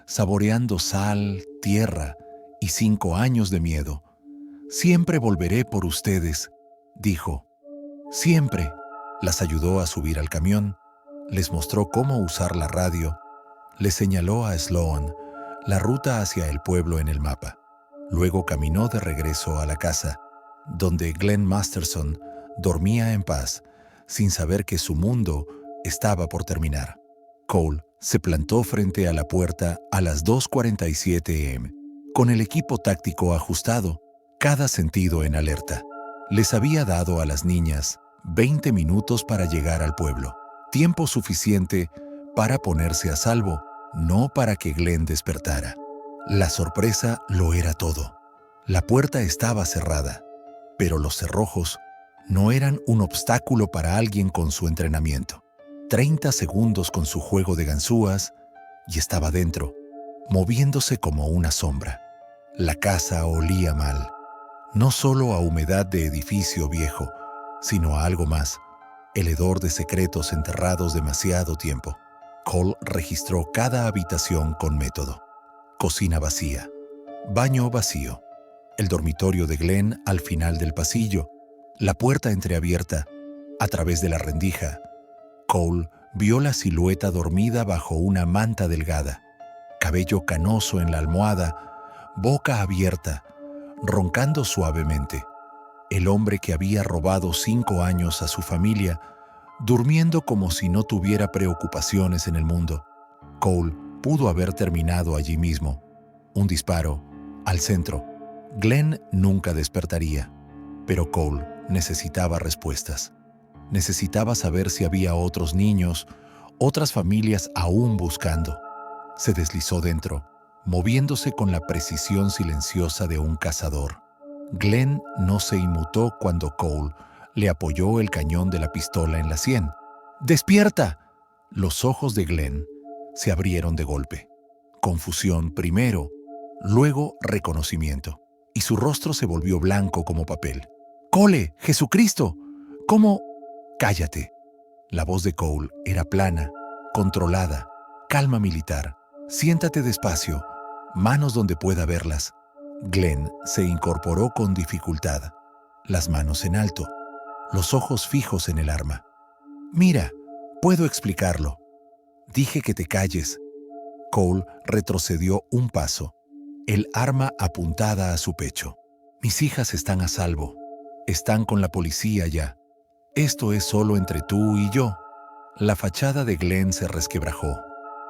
saboreando sal, tierra y 5 años de miedo. Siempre volveré por ustedes, dijo. Siempre. Las ayudó a subir al camión, les mostró cómo usar la radio, les señaló a Sloan la ruta hacia el pueblo en el mapa. Luego caminó de regreso a la casa, donde Glenn Masterson dormía en paz, sin saber que su mundo estaba por terminar. Cole se plantó frente a la puerta a las 2:47 am, con el equipo táctico ajustado, cada sentido en alerta. Les había dado a las niñas 20 minutos para llegar al pueblo, tiempo suficiente para ponerse a salvo, no para que Glenn despertara. La sorpresa lo era todo. La puerta estaba cerrada, pero los cerrojos no eran un obstáculo para alguien con su entrenamiento. 30 segundos con su juego de ganzúas y estaba dentro, moviéndose como una sombra. La casa olía mal, no solo a humedad de edificio viejo, sino a algo más, el hedor de secretos enterrados demasiado tiempo. Cole registró cada habitación con método. Cocina vacía, baño vacío, el dormitorio de Glenn al final del pasillo, la puerta entreabierta. A través de la rendija, Cole vio la silueta dormida bajo una manta delgada, cabello canoso en la almohada, boca abierta, roncando suavemente. El hombre que había robado 5 años a su familia, durmiendo como si no tuviera preocupaciones en el mundo. Cole pudo haber terminado allí mismo. Un disparo, al centro. Glenn nunca despertaría, pero Cole necesitaba respuestas. Necesitaba saber si había otros niños, otras familias aún buscando. Se deslizó dentro, moviéndose con la precisión silenciosa de un cazador. Glenn no se inmutó cuando Cole le apoyó el cañón de la pistola en la sien. ¡Despierta! Los ojos de Glenn se abrieron de golpe. Confusión primero, luego reconocimiento, y su rostro se volvió blanco como papel. ¡Cole! ¡Jesucristo! ¿Cómo? ¡Cállate! La voz de Cole era plana, controlada, calma militar. Siéntate despacio, manos donde pueda verlas. Glenn se incorporó con dificultad, las manos en alto, los ojos fijos en el arma. Mira, puedo explicarlo. Dije que te calles. Cole retrocedió un paso, el arma apuntada a su pecho. Mis hijas están a salvo. Están con la policía ya. Esto es solo entre tú y yo. La fachada de Glenn se resquebrajó.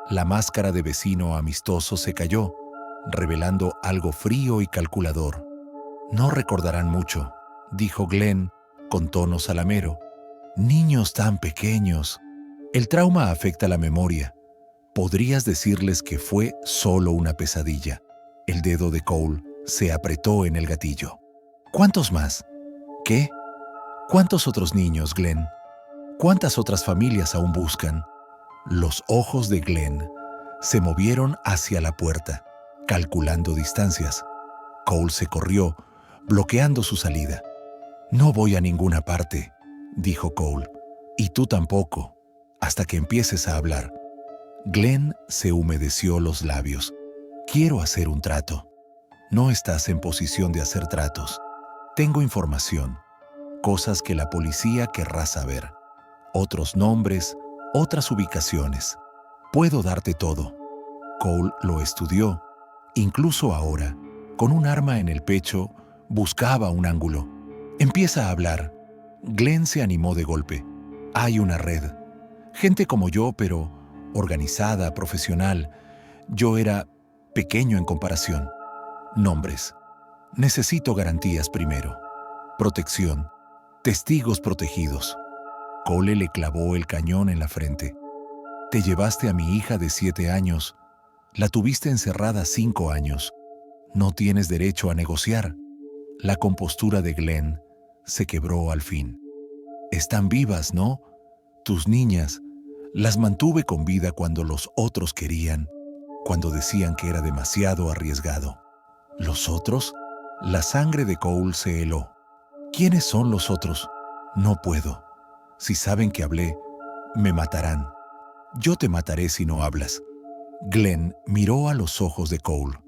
La máscara de vecino amistoso se cayó, revelando algo frío y calculador. No recordarán mucho, dijo Glenn con tono salamero. Niños tan pequeños. El trauma afecta la memoria. Podrías decirles que fue solo una pesadilla. El dedo de Cole se apretó en el gatillo. ¿Cuántos más? ¿Qué? ¿Cuántos otros niños, Glenn? ¿Cuántas otras familias aún buscan? Los ojos de Glenn se movieron hacia la puerta, calculando distancias. Cole se corrió, bloqueando su salida. No voy a ninguna parte, dijo Cole. Y tú tampoco, hasta que empieces a hablar. Glenn se humedeció los labios. Quiero hacer un trato. No estás en posición de hacer tratos. Tengo información, cosas que la policía querrá saber. Otros nombres, otras ubicaciones. Puedo darte todo. Cole lo estudió. Incluso ahora, con un arma en el pecho, buscaba un ángulo. Empieza a hablar. Glenn se animó de golpe. Hay una red. Gente como yo, pero organizada, profesional. Yo era pequeño en comparación. Nombres. Necesito garantías primero. Protección. Testigos protegidos. Cole le clavó el cañón en la frente. Te llevaste a mi hija de 7 años. La tuviste encerrada 5 años. No tienes derecho a negociar. La compostura de Glenn se quebró al fin. Están vivas, ¿no? Tus niñas. Las mantuve con vida cuando los otros querían, cuando decían que era demasiado arriesgado. ¿Los otros? La sangre de Cole se heló. ¿Quiénes son los otros? No puedo. Si saben que hablé, me matarán. Yo te mataré si no hablas. Glenn miró a los ojos de Cole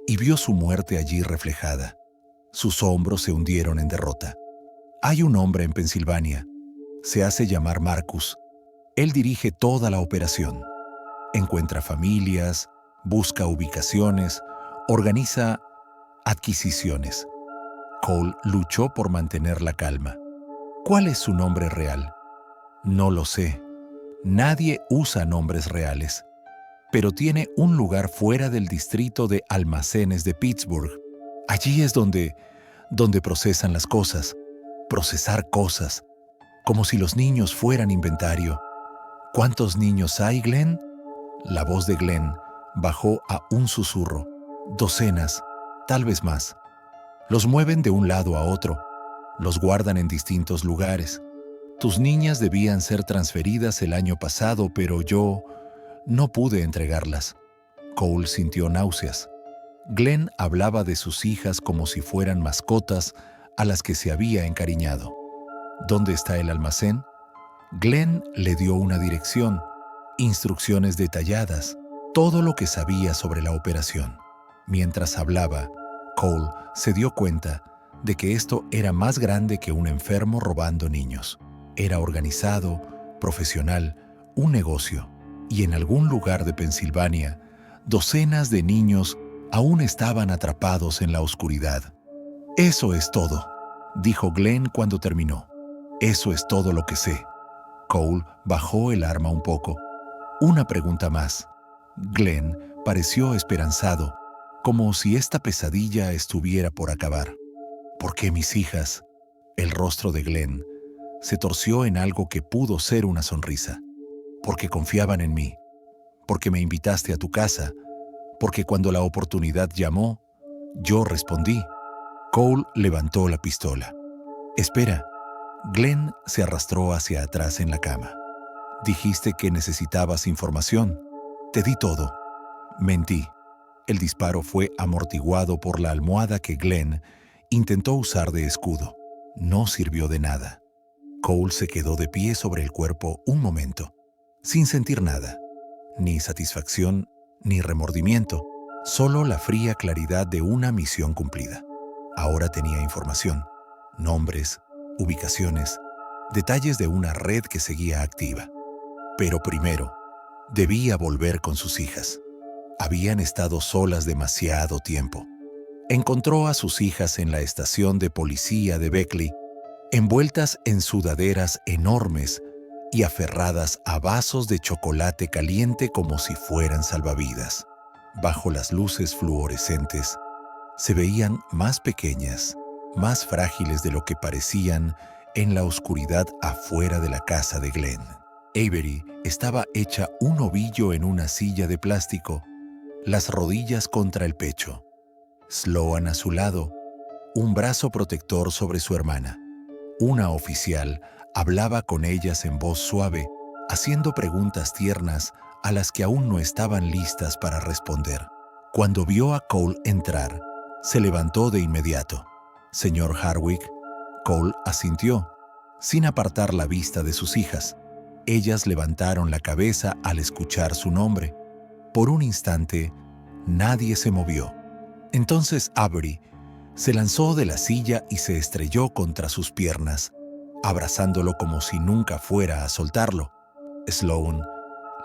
y vio su muerte allí reflejada. Sus hombros se hundieron en derrota. Hay un hombre en Pensilvania. Se hace llamar Marcus. Él dirige toda la operación. Encuentra familias, busca ubicaciones, organiza adquisiciones. Cole luchó por mantener la calma. ¿Cuál es su nombre real? No lo sé. Nadie usa nombres reales. Pero tiene un lugar fuera del distrito de almacenes de Pittsburgh. Allí es donde procesan las cosas. Procesar cosas. Como si los niños fueran inventario. ¿Cuántos niños hay, Glenn? La voz de Glenn bajó a un susurro. Docenas, tal vez más. Los mueven de un lado a otro. Los guardan en distintos lugares. Tus niñas debían ser transferidas el año pasado, pero yo no pude entregarlas. Cole sintió náuseas. Glenn hablaba de sus hijas como si fueran mascotas a las que se había encariñado. ¿Dónde está el almacén? Glenn le dio una dirección, instrucciones detalladas, todo lo que sabía sobre la operación. Mientras hablaba, Cole se dio cuenta de que esto era más grande que un enfermo robando niños. Era organizado, profesional, un negocio, y en algún lugar de Pensilvania, docenas de niños aún estaban atrapados en la oscuridad. Eso es todo, dijo Glenn cuando terminó. Eso es todo lo que sé. Cole bajó el arma un poco. Una pregunta más. Glenn pareció esperanzado, como si esta pesadilla estuviera por acabar. ¿Por qué mis hijas? El rostro de Glenn se torció en algo que pudo ser una sonrisa. Porque confiaban en mí. Porque me invitaste a tu casa. Porque cuando la oportunidad llamó, yo respondí. Cole levantó la pistola. Espera. Glenn se arrastró hacia atrás en la cama. Dijiste que necesitabas información. Te di todo. Mentí. El disparo fue amortiguado por la almohada que Glenn intentó usar de escudo. No sirvió de nada. Cole se quedó de pie sobre el cuerpo un momento, sin sentir nada. Ni satisfacción, ni remordimiento. Solo la fría claridad de una misión cumplida. Ahora tenía información. Nombres, ubicaciones, detalles de una red que seguía activa. Pero primero, debía volver con sus hijas. Habían estado solas demasiado tiempo. Encontró a sus hijas en la estación de policía de Beckley, envueltas en sudaderas enormes y aferradas a vasos de chocolate caliente como si fueran salvavidas. Bajo las luces fluorescentes, se veían más pequeñas, más frágiles de lo que parecían en la oscuridad afuera de la casa de Glenn. Avery estaba hecha un ovillo en una silla de plástico, las rodillas contra el pecho. Sloan a su lado, un brazo protector sobre su hermana. Una oficial hablaba con ellas en voz suave, haciendo preguntas tiernas a las que aún no estaban listas para responder. Cuando vio a Cole entrar, se levantó de inmediato. «Señor Hardwick». Cole asintió, sin apartar la vista de sus hijas. Ellas levantaron la cabeza al escuchar su nombre. Por un instante, Nadie se movió. Entonces Avery se lanzó de la silla y se estrelló contra sus piernas, abrazándolo como si nunca fuera a soltarlo. Sloane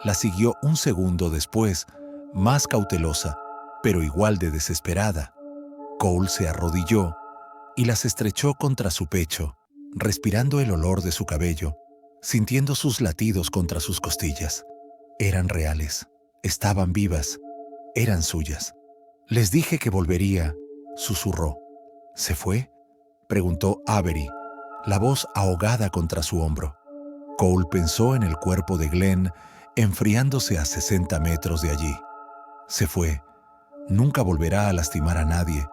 la siguió un segundo después, más cautelosa, pero igual de desesperada. Cole se arrodilló y las estrechó contra su pecho, respirando el olor de su cabello, sintiendo sus latidos contra sus costillas. Eran reales, estaban vivas, eran suyas. Les dije que volvería, susurró. ¿Se fue?, preguntó Avery, la voz ahogada contra su hombro. Cole pensó en el cuerpo de Glenn enfriándose a 60 metros de allí. Se fue. Nunca volverá a lastimar a nadie.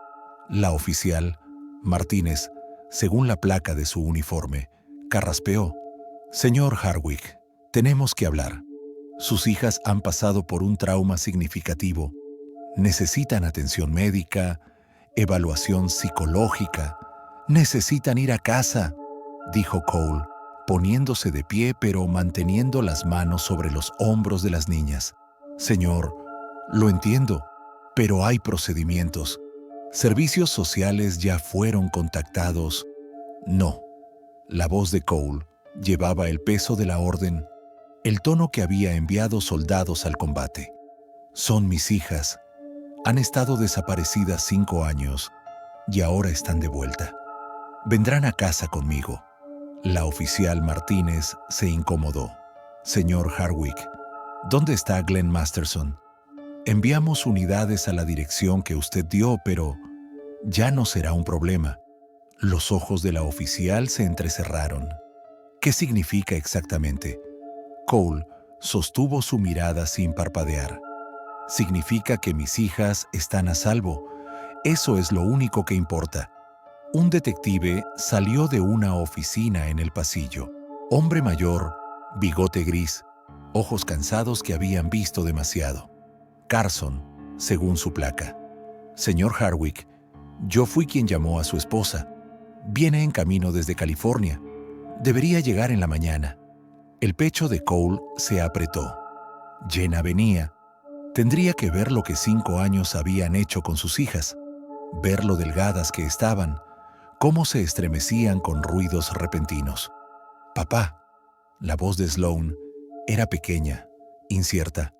La oficial, Martínez, según la placa de su uniforme, carraspeó. Señor Hardwick, tenemos que hablar. Sus hijas han pasado por un trauma significativo. Necesitan atención médica, evaluación psicológica. Necesitan ir a casa, dijo Cole, poniéndose de pie pero manteniendo las manos sobre los hombros de las niñas. Señor, lo entiendo, pero hay procedimientos. Servicios sociales ya fueron contactados. No. La voz de Cole llevaba el peso de la orden, el tono que había enviado soldados al combate. Son mis hijas. Han estado desaparecidas 5 años y ahora están de vuelta. Vendrán a casa conmigo. La oficial Martínez se incomodó. Señor Hardwick, ¿dónde está Glenn Masterson? Enviamos unidades a la dirección que usted dio, pero ya no será un problema. Los ojos de la oficial se entrecerraron. ¿Qué significa exactamente? Cole sostuvo su mirada sin parpadear. Significa que mis hijas están a salvo. Eso es lo único que importa. Un detective salió de una oficina en el pasillo. Hombre mayor, bigote gris, ojos cansados que habían visto demasiado. Carson, según su placa. Señor Hardwick, yo fui quien llamó a su esposa. Viene en camino desde California. Debería llegar en la mañana. El pecho de Cole se apretó. Jenna venía. Tendría que ver lo que 5 años habían hecho con sus hijas, ver lo delgadas que estaban, cómo se estremecían con ruidos repentinos. Papá, la voz de Sloane era pequeña, incierta.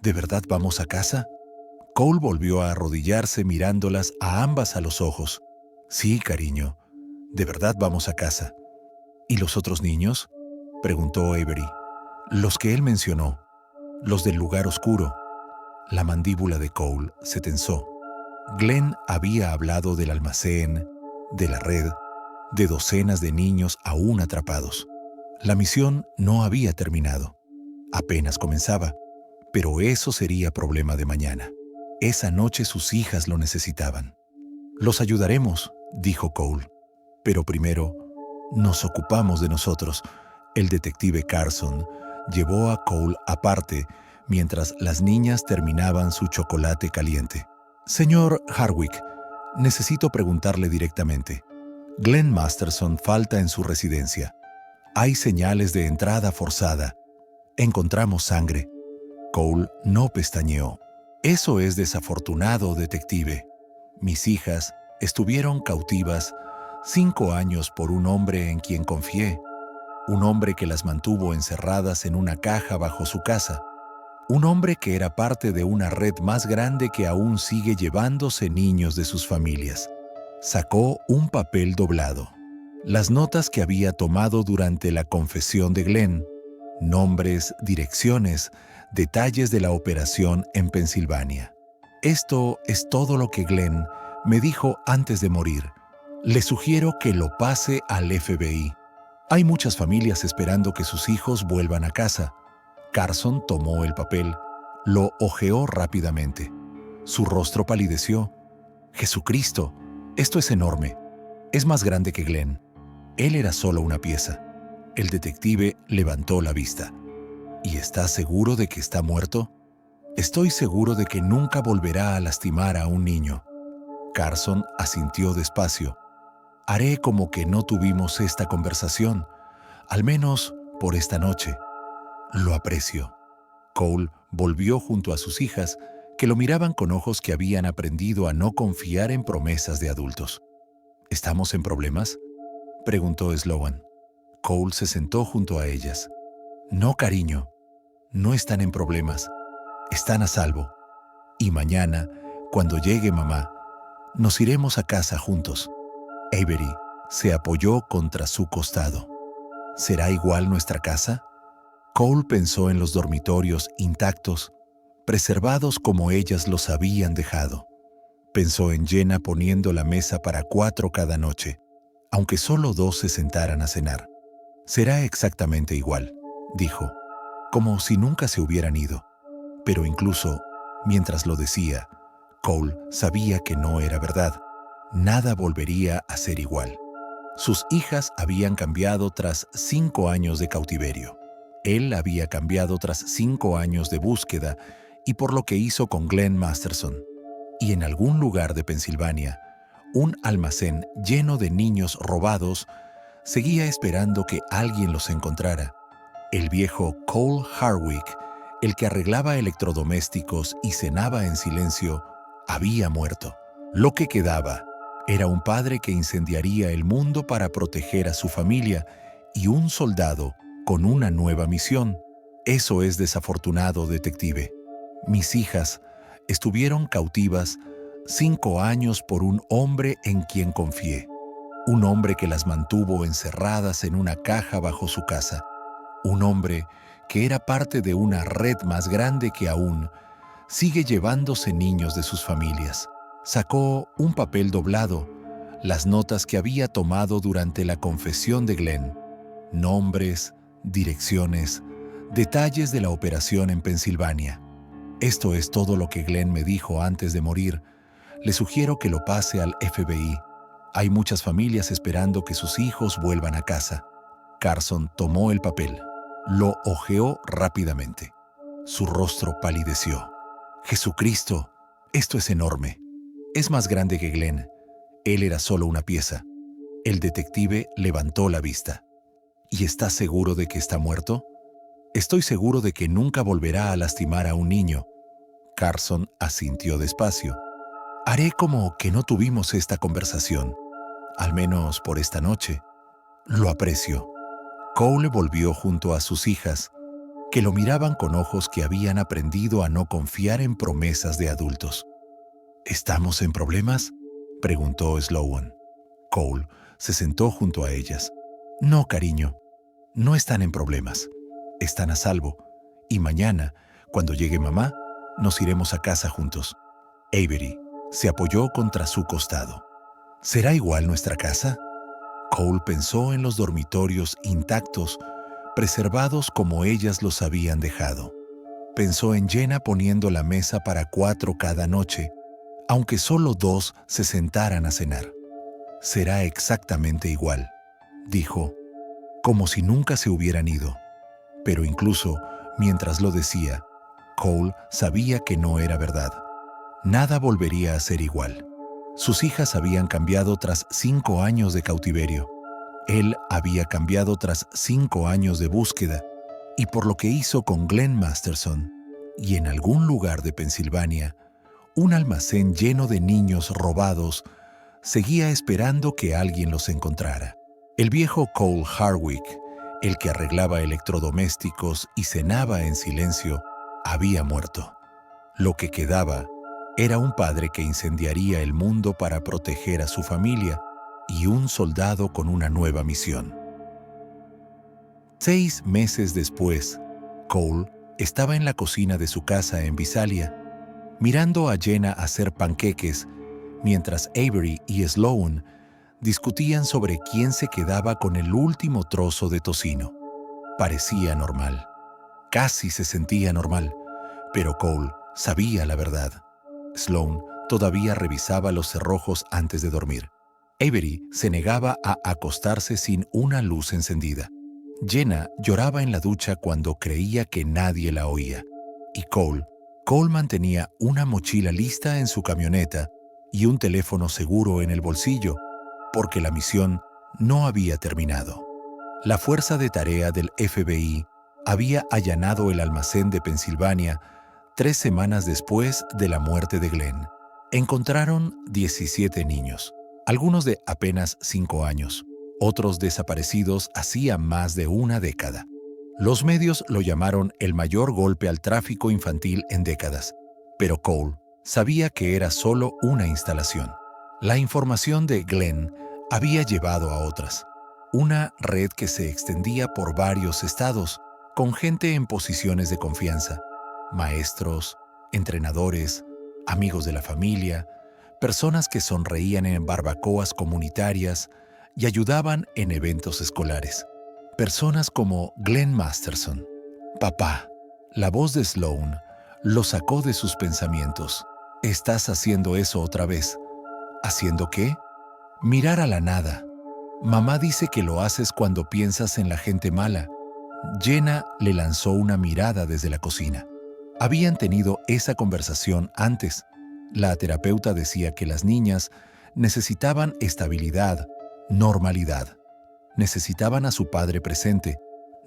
¿De verdad vamos a casa? Cole volvió a arrodillarse mirándolas a ambas a los ojos. Sí, cariño, de verdad vamos a casa. ¿Y los otros niños?, preguntó Avery. Los que él mencionó, los del lugar oscuro. La mandíbula de Cole se tensó. Glenn había hablado del almacén, de la red, de docenas de niños aún atrapados. La misión no había terminado. Apenas comenzaba, pero eso sería problema de mañana. Esa noche sus hijas lo necesitaban. Los ayudaremos, dijo Cole. Pero primero, nos ocupamos de nosotros. El detective Carson llevó a Cole aparte mientras las niñas terminaban su chocolate caliente. Señor Hardwick, necesito preguntarle directamente. Glenn Masterson falta en su residencia. Hay señales de entrada forzada. Encontramos sangre. Cole no pestañeó. Eso es desafortunado, detective. Mis hijas estuvieron cautivas 5 años por un hombre en quien confié. Un hombre que las mantuvo encerradas en una caja bajo su casa. Un hombre que era parte de una red más grande que aún sigue llevándose niños de sus familias. Sacó un papel doblado. Las notas que había tomado durante la confesión de Glenn. Nombres, direcciones, detalles de la operación en Pensilvania. Esto es todo lo que Glenn me dijo antes de morir. Le sugiero que lo pase al FBI. Hay muchas familias esperando que sus hijos vuelvan a casa. Carson tomó el papel, lo hojeó rápidamente. Su rostro palideció. Jesucristo, esto es enorme. Es más grande que Glenn. Él era solo una pieza. El detective levantó la vista. ¿Y estás seguro de que está muerto? Estoy seguro de que nunca volverá a lastimar a un niño. Carson asintió despacio. Haré como que no tuvimos esta conversación, al menos por esta noche. Lo aprecio. Cole volvió junto a sus hijas, que lo miraban con ojos que habían aprendido a no confiar en promesas de adultos. ¿Estamos en problemas?, preguntó Sloan. Cole se sentó junto a ellas. No, cariño, no están en problemas. Están a salvo. Y mañana, cuando llegue mamá, nos iremos a casa juntos. Avery se apoyó contra su costado. ¿Será igual nuestra casa? Cole pensó en los dormitorios intactos, preservados como ellas los habían dejado. Pensó en Jenna poniendo la mesa para 4 cada noche, aunque solo 2 se sentaran a cenar. Será exactamente igual, dijo, como si nunca se hubieran ido. Pero incluso, mientras lo decía, Cole sabía que no era verdad. Nada volvería a ser igual. Sus hijas habían cambiado tras 5 años de cautiverio. Él había cambiado tras 5 años de búsqueda y por lo que hizo con Glenn Masterson. Y en algún lugar de Pensilvania, un almacén lleno de niños robados seguía esperando que alguien los encontrara. El viejo Cole Hardwick, el que arreglaba electrodomésticos y cenaba en silencio, había muerto. Lo que quedaba era un padre que incendiaría el mundo para proteger a su familia y un soldado con una nueva misión. Eso es desafortunado, detective. Mis hijas estuvieron cautivas 5 años por un hombre en quien confié. Un hombre que las mantuvo encerradas en una caja bajo su casa. Un hombre que era parte de una red más grande que aún sigue llevándose niños de sus familias. Sacó un papel doblado, las notas que había tomado durante la confesión de Glenn. Nombres, direcciones, detalles de la operación en Pensilvania. Esto es todo lo que Glenn me dijo antes de morir. Le sugiero que lo pase al FBI. Hay muchas familias esperando que sus hijos vuelvan a casa. Carson tomó el papel. Lo hojeó rápidamente. Su rostro palideció. Jesucristo, esto es enorme. Es más grande que Glenn. Él era solo una pieza. El detective levantó la vista. ¿Y estás seguro de que está muerto? Estoy seguro de que nunca volverá a lastimar a un niño. Carson asintió despacio. Haré como que no tuvimos esta conversación, al menos por esta noche. Lo aprecio. Cole volvió junto a sus hijas, que lo miraban con ojos que habían aprendido a no confiar en promesas de adultos. ¿Estamos en problemas?, preguntó Sloan. Cole se sentó junto a ellas. No, cariño, no están en problemas. Están a salvo. Y mañana, cuando llegue mamá, nos iremos a casa juntos. Avery se apoyó contra su costado. ¿Será igual nuestra casa? Cole pensó en los dormitorios intactos, preservados como ellas los habían dejado. Pensó en Jenna poniendo la mesa para 4 cada noche, aunque solo 2 se sentaran a cenar. Será exactamente igual, dijo, como si nunca se hubieran ido. Pero incluso, mientras lo decía, Cole sabía que no era verdad. Nada volvería a ser igual. Sus hijas habían cambiado tras 5 años de cautiverio. Él había cambiado tras 5 años de búsqueda, y por lo que hizo con Glenn Masterson, y en algún lugar de Pensilvania, un almacén lleno de niños robados seguía esperando que alguien los encontrara. El viejo Cole Hardwick, el que arreglaba electrodomésticos y cenaba en silencio, había muerto. Lo que quedaba era un padre que incendiaría el mundo para proteger a su familia y un soldado con una nueva misión. 6 meses después, Cole estaba en la cocina de su casa en Visalia, mirando a Jenna hacer panqueques, mientras Avery y Sloan discutían sobre quién se quedaba con el último trozo de tocino. Parecía normal. Casi se sentía normal, pero Cole sabía la verdad. Sloan todavía revisaba los cerrojos antes de dormir. Avery se negaba a acostarse sin una luz encendida. Jenna lloraba en la ducha cuando creía que nadie la oía. Y Cole mantenía una mochila lista en su camioneta y un teléfono seguro en el bolsillo, porque la misión no había terminado. La fuerza de tarea del FBI había allanado el almacén de Pensilvania 3 semanas después de la muerte de Glenn. Encontraron 17 niños, algunos de apenas 5 años, otros desaparecidos hacía más de una década. Los medios lo llamaron el mayor golpe al tráfico infantil en décadas, pero Cole sabía que era solo una instalación. La información de Glenn había llevado a otras. Una red que se extendía por varios estados, con gente en posiciones de confianza, maestros, entrenadores, amigos de la familia, personas que sonreían en barbacoas comunitarias y ayudaban en eventos escolares. Personas como Glenn Masterson. Papá, la voz de Sloan, lo sacó de sus pensamientos. Estás haciendo eso otra vez. ¿Haciendo qué? Mirar a la nada. Mamá dice que lo haces cuando piensas en la gente mala. Jenna le lanzó una mirada desde la cocina. Habían tenido esa conversación antes. La terapeuta decía que las niñas necesitaban estabilidad, normalidad. Necesitaban a su padre presente,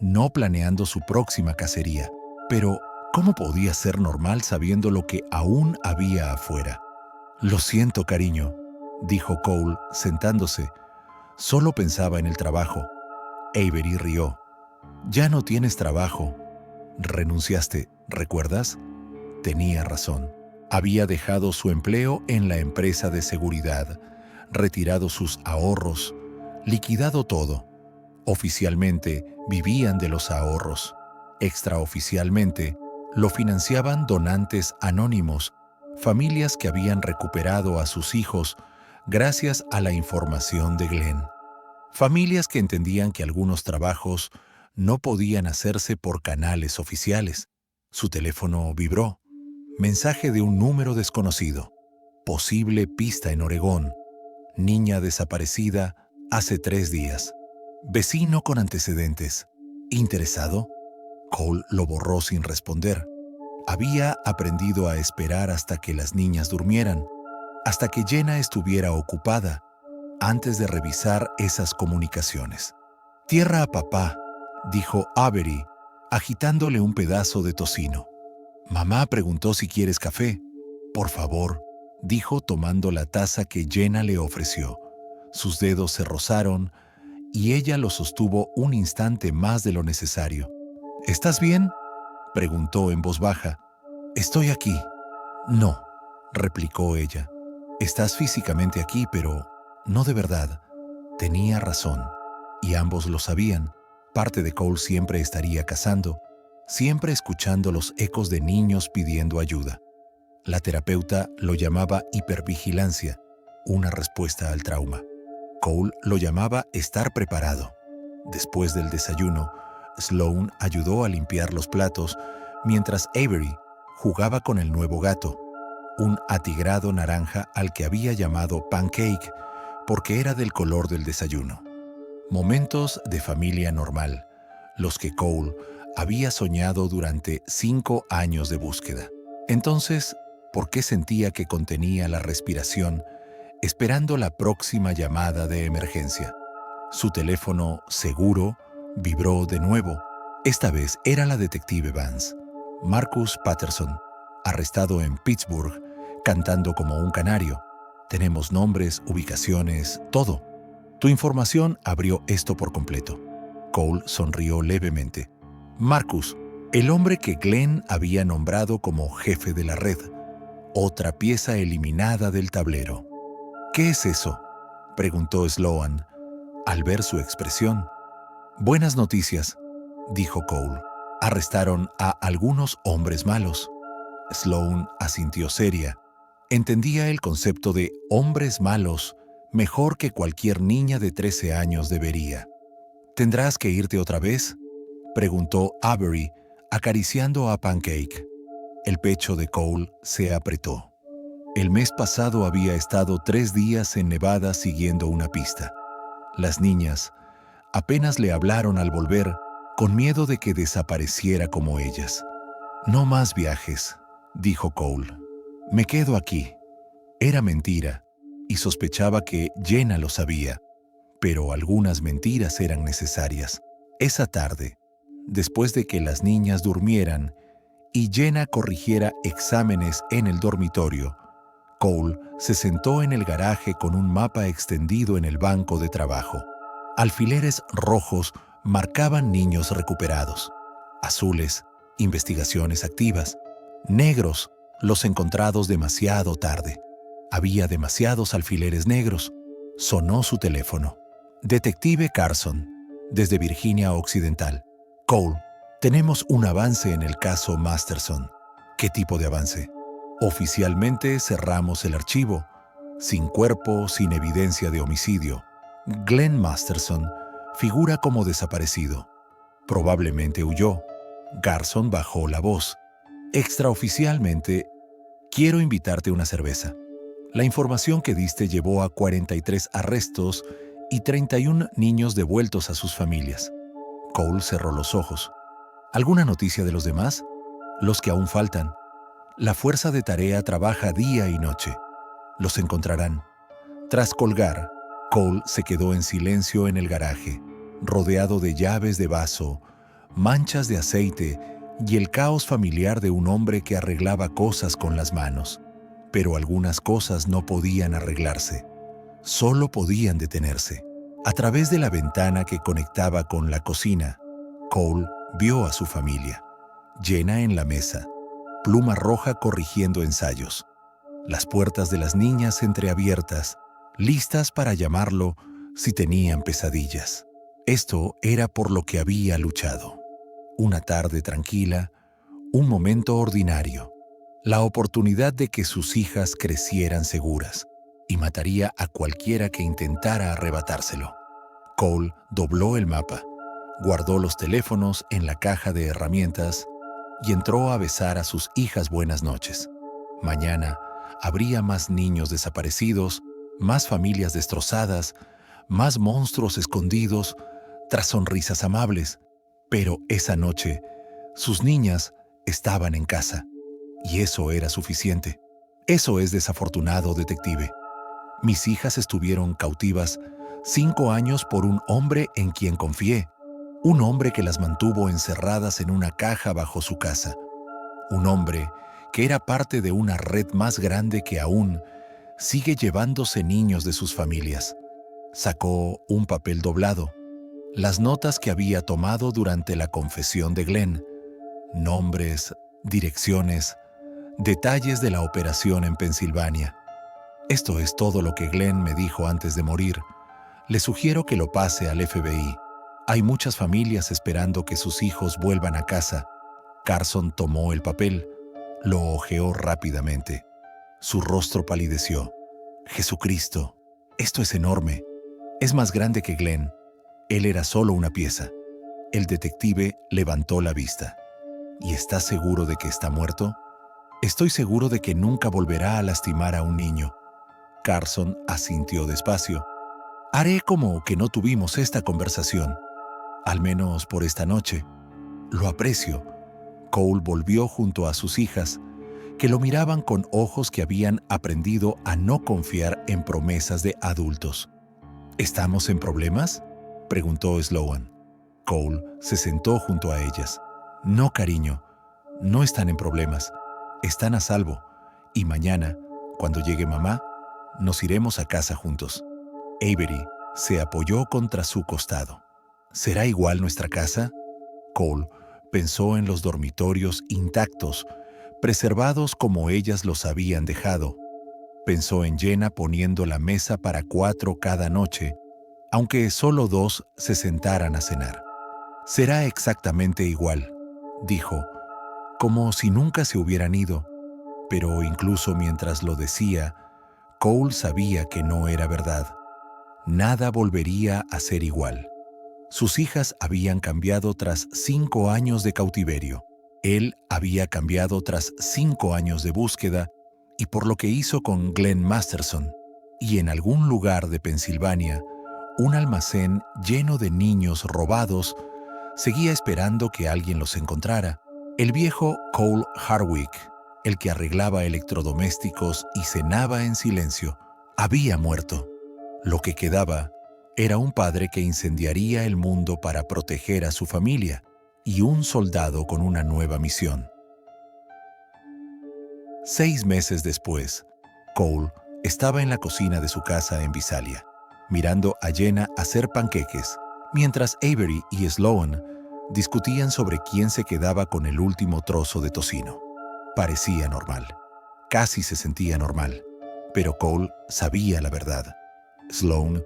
no planeando su próxima cacería. Pero, ¿cómo podía ser normal sabiendo lo que aún había afuera? Lo siento, cariño, dijo Cole, sentándose. Solo pensaba en el trabajo. Avery rió. Ya no tienes trabajo. Renunciaste, ¿recuerdas? Tenía razón. Había dejado su empleo en la empresa de seguridad, retirado sus ahorros, liquidado todo. Oficialmente vivían de los ahorros. Extraoficialmente lo financiaban donantes anónimos, familias que habían recuperado a sus hijos gracias a la información de Glenn. Familias que entendían que algunos trabajos no podían hacerse por canales oficiales. Su teléfono vibró. Mensaje de un número desconocido. Posible pista en Oregón. Niña desaparecida hace 3 días. Vecino con antecedentes. ¿Interesado? Cole lo borró sin responder. Había aprendido a esperar hasta que las niñas durmieran, hasta que Jenna estuviera ocupada, antes de revisar esas comunicaciones. Tierra a papá, dijo Avery, agitándole un pedazo de tocino. Mamá preguntó si quieres café. Por favor, dijo tomando la taza que Jenna le ofreció. Sus dedos se rozaron y ella lo sostuvo un instante más de lo necesario. ¿Estás bien?, preguntó en voz baja. Estoy aquí. No, replicó ella. Estás físicamente aquí, pero no de verdad. Tenía razón, y ambos lo sabían. Parte de Cole siempre estaría cazando, siempre escuchando los ecos de niños pidiendo ayuda. La terapeuta lo llamaba hipervigilancia, una respuesta al trauma. Cole lo llamaba estar preparado. Después del desayuno, Sloan ayudó a limpiar los platos, mientras Avery jugaba con el nuevo gato, un atigrado naranja al que había llamado Pancake porque era del color del desayuno. Momentos de familia normal, los que Cole había soñado durante 5 años de búsqueda. Entonces, ¿por qué sentía que contenía la respiración, esperando la próxima llamada de emergencia? Su teléfono, seguro, vibró de nuevo. Esta vez era la detective Vance. Marcus Patterson, arrestado en Pittsburgh, cantando como un canario. Tenemos nombres, ubicaciones, todo. Tu información abrió esto por completo. Cole sonrió levemente. Marcus, el hombre que Glenn había nombrado como jefe de la red. Otra pieza eliminada del tablero. ¿Qué es eso?, preguntó Sloan, al ver su expresión. Buenas noticias, dijo Cole. Arrestaron a algunos hombres malos. Sloan asintió seria. Entendía el concepto de hombres malos mejor que cualquier niña de 13 años debería. ¿Tendrás que irte otra vez?, preguntó Avery, acariciando a Pancake. El pecho de Cole se apretó. El mes pasado había estado 3 días en Nevada siguiendo una pista. Las niñas apenas le hablaron al volver, con miedo de que desapareciera como ellas. No más viajes, dijo Cole. Me quedo aquí. Era mentira, y sospechaba que Jenna lo sabía, pero algunas mentiras eran necesarias. Esa tarde, después de que las niñas durmieran y Jenna corrigiera exámenes en el dormitorio, Cole se sentó en el garaje con un mapa extendido en el banco de trabajo. Alfileres rojos marcaban niños recuperados. Azules, investigaciones activas. Negros, los encontrados demasiado tarde. Había demasiados alfileres negros. Sonó su teléfono. Detective Carson, desde Virginia Occidental. Cole, tenemos un avance en el caso Masterson. ¿Qué tipo de avance? Oficialmente cerramos el archivo. Sin cuerpo, sin evidencia de homicidio. Glenn Masterson figura como desaparecido. Probablemente huyó. Garson bajó la voz. Extraoficialmente, quiero invitarte a una cerveza. La información que diste llevó a 43 arrestos y 31 niños devueltos a sus familias. Cole cerró los ojos. ¿Alguna noticia de los demás? Los que aún faltan. La fuerza de tarea trabaja día y noche. Los encontrarán. Tras colgar, Cole se quedó en silencio en el garaje, rodeado de llaves de vaso, manchas de aceite y el caos familiar de un hombre que arreglaba cosas con las manos. Pero algunas cosas no podían arreglarse. Solo podían detenerse. A través de la ventana que conectaba con la cocina, Cole vio a su familia. Jenna en la mesa, pluma roja corrigiendo ensayos. Las puertas de las niñas entreabiertas, listas para llamarlo si tenían pesadillas. Esto era por lo que había luchado. Una tarde tranquila, un momento ordinario, la oportunidad de que sus hijas crecieran seguras, y mataría a cualquiera que intentara arrebatárselo. Cole dobló el mapa, guardó los teléfonos en la caja de herramientas y entró a besar a sus hijas buenas noches. Mañana habría más niños desaparecidos, más familias destrozadas, más monstruos escondidos tras sonrisas amables. Pero esa noche, sus niñas estaban en casa, y eso era suficiente. Eso es desafortunado, detective. Mis hijas estuvieron cautivas 5 años por un hombre en quien confié, un hombre que las mantuvo encerradas en una caja bajo su casa, un hombre que era parte de una red más grande que aún sigue llevándose niños de sus familias. Sacó un papel doblado, las notas que había tomado durante la confesión de Glenn, nombres, direcciones, detalles de la operación en Pensilvania. Esto es todo lo que Glenn me dijo antes de morir. Le sugiero que lo pase al FBI. Hay muchas familias esperando que sus hijos vuelvan a casa. Carson tomó el papel, lo hojeó rápidamente. Su rostro palideció. Jesucristo, esto es enorme. Es más grande que Glenn. Él era solo una pieza. El detective levantó la vista. ¿Y estás seguro de que está muerto? Estoy seguro de que nunca volverá a lastimar a un niño. Carson asintió despacio. Haré como que no tuvimos esta conversación. Al menos por esta noche. Lo aprecio. Cole volvió junto a sus hijas, que lo miraban con ojos que habían aprendido a no confiar en promesas de adultos. ¿Estamos en problemas?, preguntó Sloan. Cole se sentó junto a ellas. No, cariño, no están en problemas. Están a salvo. Y mañana, cuando llegue mamá, nos iremos a casa juntos. Avery se apoyó contra su costado. ¿Será igual nuestra casa? Cole pensó en los dormitorios intactos, preservados como ellas los habían dejado. Pensó en Jenna poniendo la mesa para 4 cada noche, aunque solo 2 se sentaran a cenar. Será exactamente igual, dijo, como si nunca se hubieran ido. Pero incluso mientras lo decía, Cole sabía que no era verdad. Nada volvería a ser igual. Sus hijas habían cambiado tras 5 años de cautiverio. Él había cambiado tras 5 años de búsqueda y por lo que hizo con Glenn Masterson. Y en algún lugar de Pensilvania, un almacén lleno de niños robados seguía esperando que alguien los encontrara. El viejo Cole Hardwick, el que arreglaba electrodomésticos y cenaba en silencio, había muerto. Lo que quedaba era un padre que incendiaría el mundo para proteger a su familia y un soldado con una nueva misión. 6 meses después, Cole estaba en la cocina de su casa en Visalia, mirando a Jenna hacer panqueques, mientras Avery y Sloan discutían sobre quién se quedaba con el último trozo de tocino. Parecía normal. Casi se sentía normal. Pero Cole sabía la verdad. Sloan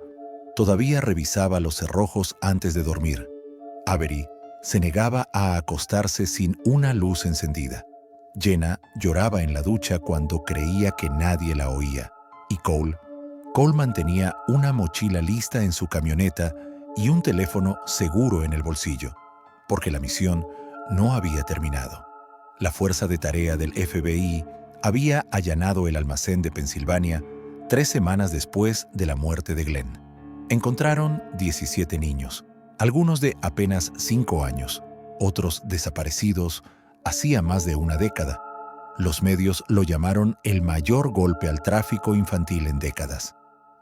todavía revisaba los cerrojos antes de dormir. Avery se negaba a acostarse sin una luz encendida. Jenna lloraba en la ducha cuando creía que nadie la oía. Y Cole mantenía una mochila lista en su camioneta y un teléfono seguro en el bolsillo, porque la misión no había terminado. La fuerza de tarea del FBI había allanado el almacén de Pensilvania 3 semanas después de la muerte de Glenn. Encontraron 17 niños, algunos de apenas 5 años, otros desaparecidos hacía más de una década. Los medios lo llamaron el mayor golpe al tráfico infantil en décadas.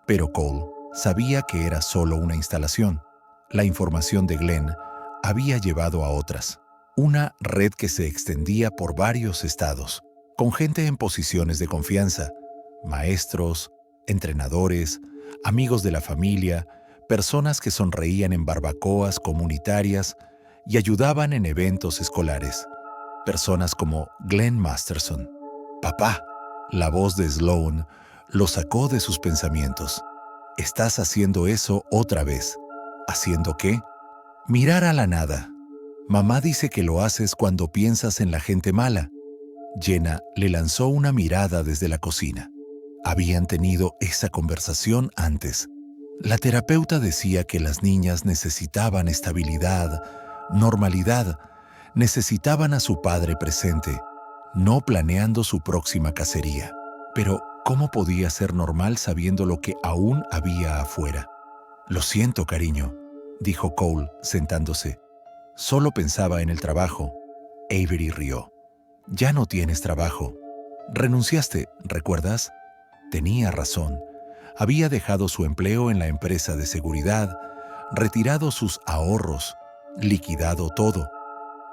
Pero Cole sabía que era solo una instalación. La información de Glenn había llevado a otras. Una red que se extendía por varios estados, con gente en posiciones de confianza, maestros, entrenadores, amigos de la familia, personas que sonreían en barbacoas comunitarias y ayudaban en eventos escolares. Personas como Glenn Masterson. Papá, la voz de Sloan lo sacó de sus pensamientos. Estás haciendo eso otra vez. ¿Haciendo qué? Mirar a la nada. Mamá dice que lo haces cuando piensas en la gente mala. Jenna le lanzó una mirada desde la cocina. Habían tenido esa conversación antes. La terapeuta decía que las niñas necesitaban estabilidad, normalidad, necesitaban a su padre presente, no planeando su próxima cacería. Pero, ¿cómo podía ser normal sabiendo lo que aún había afuera? Lo siento, cariño, dijo Cole, sentándose. Solo pensaba en el trabajo. Avery rió. Ya no tienes trabajo. Renunciaste, ¿recuerdas? Tenía razón. Había dejado su empleo en la empresa de seguridad, retirado sus ahorros, liquidado todo.